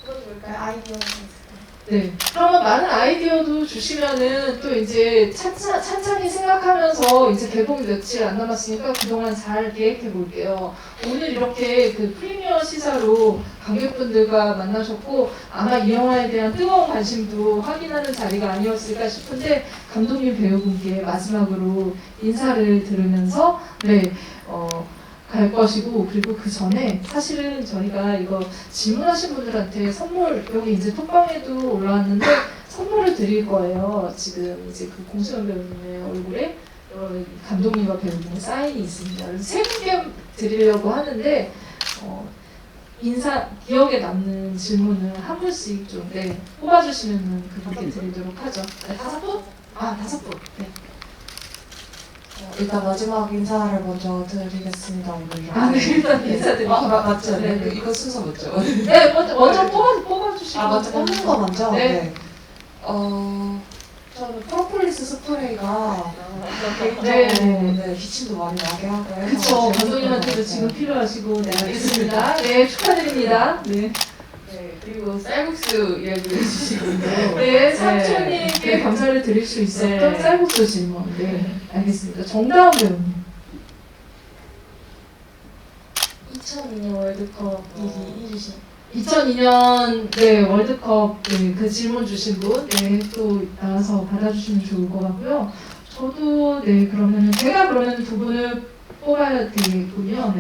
그것도 뭘까요? 아이디어가 있을까요? 네. 그러면 많은 아이디어도 주시면은 또 이제 찬찬히 생각하면서 이제 개봉 며칠 안 남았으니까 그동안 잘 계획해 볼게요. 오늘 이렇게 프리미어 시사로 관객분들과 만나셨고, 아마 이 영화에 대한 뜨거운 관심도 확인하는 자리가 아니었을까 싶은데, 감독님 배우분께 마지막으로 인사를 들으면서 갈 것이고, 그리고 그 전에 사실은 저희가 이거 질문하신 분들한테 선물, 여기 이제 톡방에도 올라왔는데 선물을 드릴 거예요. 지금 이제 공수연 배우님의 얼굴에 감독님과 배우님의 사인이 있습니다. 그래서 세 분께 드리려고 하는데 기억에 남는 질문을 한 분씩 좀 뽑아주시면 그분께 드리도록 하죠. 네, 5분? 아, 5분. 네. 일단 마지막 인사를 먼저 드리겠습니다. 오늘 아, 네, 일단 인사드릴게요. 맞죠? 네, 네. 네. 이거 순서 맞죠? 네, 먼저 뽑아주시고. 먼저 뽑는 거 먼저? 네. 저는 프로폴리스 스프레이가 네. 네, 기침도 많이 나게 하고 해서 그쵸. 제일 감독님한테도 좋은 지금 것 필요하시고, 네, 알겠습니다. 네, 축하드립니다. 네. 네, 그리고 쌀국수 이야기를 해주시군요. 네, 삼촌님께 감사를 드릴 수 있었던 네. 쌀국수 질문. 네, 알겠습니다. 정다운 배우님. 2002년 월드컵 일이 해주신 2002년 월드컵 그 질문 주신 분, 또 나와서 받아주시면 좋을 것 같고요. 저도 그러면은 제가 그러면 두 분을 뽑아야 되겠군요.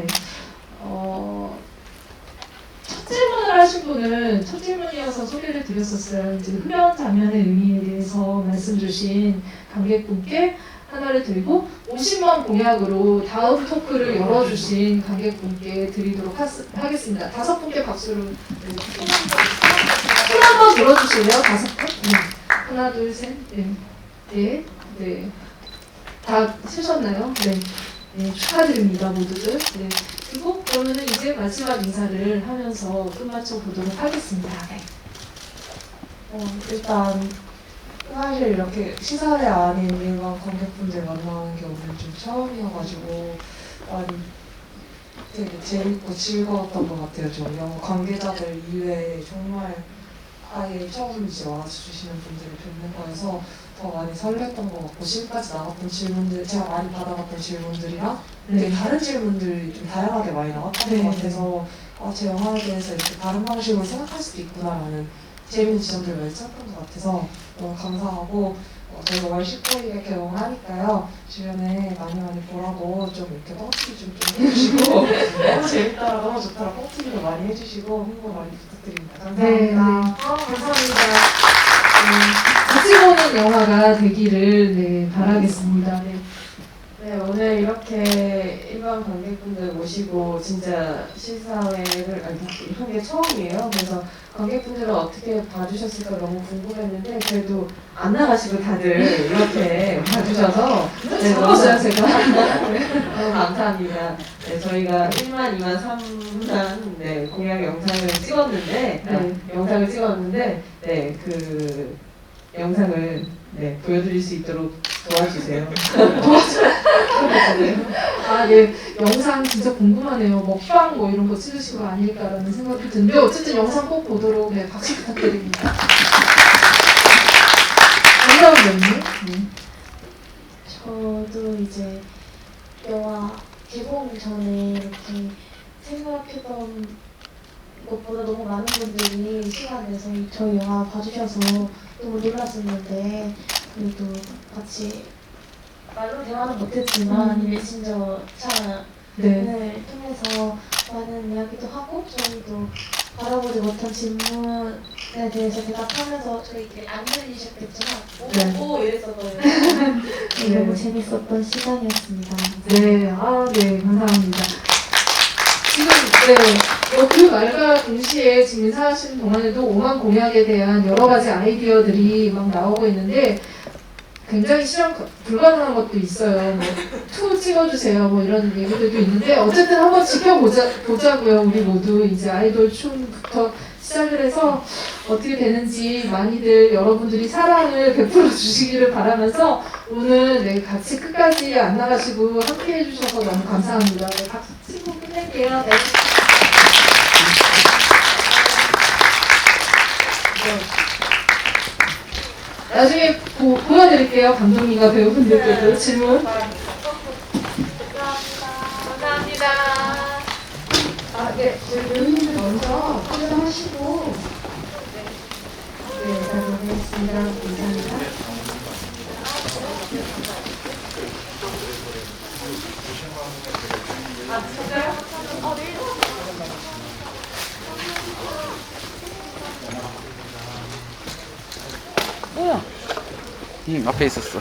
첫 질문을 하신 분은 첫 질문이어서 소개를 드렸었어요. 이제 흡연 장면의 의미에 대해서 말씀 주신 관객분께 하나를 드리고 50만 공약으로 다음 토크를 열어주신 관객분께 드리도록 하겠습니다. 5분께 박수를 손 한번 들어주실래요? 5분? 네. 하나, 둘, 셋, 네. 다 쓰셨나요? 네, 축하드립니다, 모두들. 네. 그리고 그러면은 이제 마지막 인사를 하면서 끝마쳐 보도록 하겠습니다. 네. 일단 사실 이렇게 시사회 아닌 일반 관객분들 만나는 게 오늘 좀 처음이어가지고 많이 되게 재밌고 즐거웠던 것 같아요. 저 영화 관계자들 이외에 정말 아예 처음 이제 와주시는 분들을 뵙는 거여서 더 많이 설렜던 것 같고 지금까지 나왔던 질문들 제가 많이 받아봤던 질문들이랑 되게 다른 질문들이 좀 다양하게 많이 나왔던 것 같아서 제 영화에 대해서 이렇게 다른 방식으로 생각할 수도 있구나라는 재밌는 지점들을 많이 찾았던 것 같아서 너무 감사하고 저희가 월 19일에 개봉하니까요 주변에 많이 보라고 좀 이렇게 뻥튀기 좀 해주시고 너무 재밌다 너무 좋다 뻥튀기도 많이 해주시고 홍보 많이 부탁드립니다. 감사합니다. 감사합니다. 같이 보는 영화가 되기를 바라겠습니다. 네, 오늘 이렇게 일반 관객분들 모시고 진짜 시사회를 한 게 처음이에요. 그래서 관객분들은 어떻게 봐주셨을까 너무 궁금했는데 그래도 안 나가시고 다들 이렇게 봐주셔서 적었어요, 제가. 너무 감사합니다. 네, 저희가 1만, 2만, 3만 공약 영상을 찍었는데 그 영상을 보여드릴 수 있도록 도와주세요. 영상 진짜 궁금하네요. 먹방 이런 거 찍으신 거 아닐까라는 생각이 드는데 어쨌든 영상 꼭 보도록 박수 부탁드립니다. 정다운 배우님. 저도 이제 영화 개봉 전에 이렇게 생각했던 것보다 너무 많은 분들이 시간 내서 저희 영화 봐주셔서 너무 놀랐었는데 그래도 같이 말로 대화는 못했지만 메신저 창을 통해서 많은 이야기도 하고 저희도 바라보지 못한 질문에 대해서 대답하면서 저희 안 들리셨겠지만 오 이랬었거든요. 너무 재밌었던 시간이었습니다. 감사합니다. 지금 그 말과 동시에 지금 인사하시는 동안에도 5만 공약에 대한 여러 가지 아이디어들이 막 나오고 있는데 굉장히 실현 불가능한 것도 있어요. 투 찍어주세요. 이런 얘기들도 있는데 어쨌든 한번 지켜보자고요. 우리 모두 이제 아이돌 춤부터 시작을 해서 어떻게 되는지 많이들 여러분들이 사랑을 베풀어 주시기를 바라면서 오늘 같이 끝까지 안 나가시고 함께 해주셔서 너무 감사합니다. 박수 치고 끝낼게요. 나중에 보여드릴게요. 감독님과 배우분들께도 질문. 감사합니다. 배우님들 먼저 퇴장하시고. 가보겠습니다. 감사합니다. 앞에 있었어.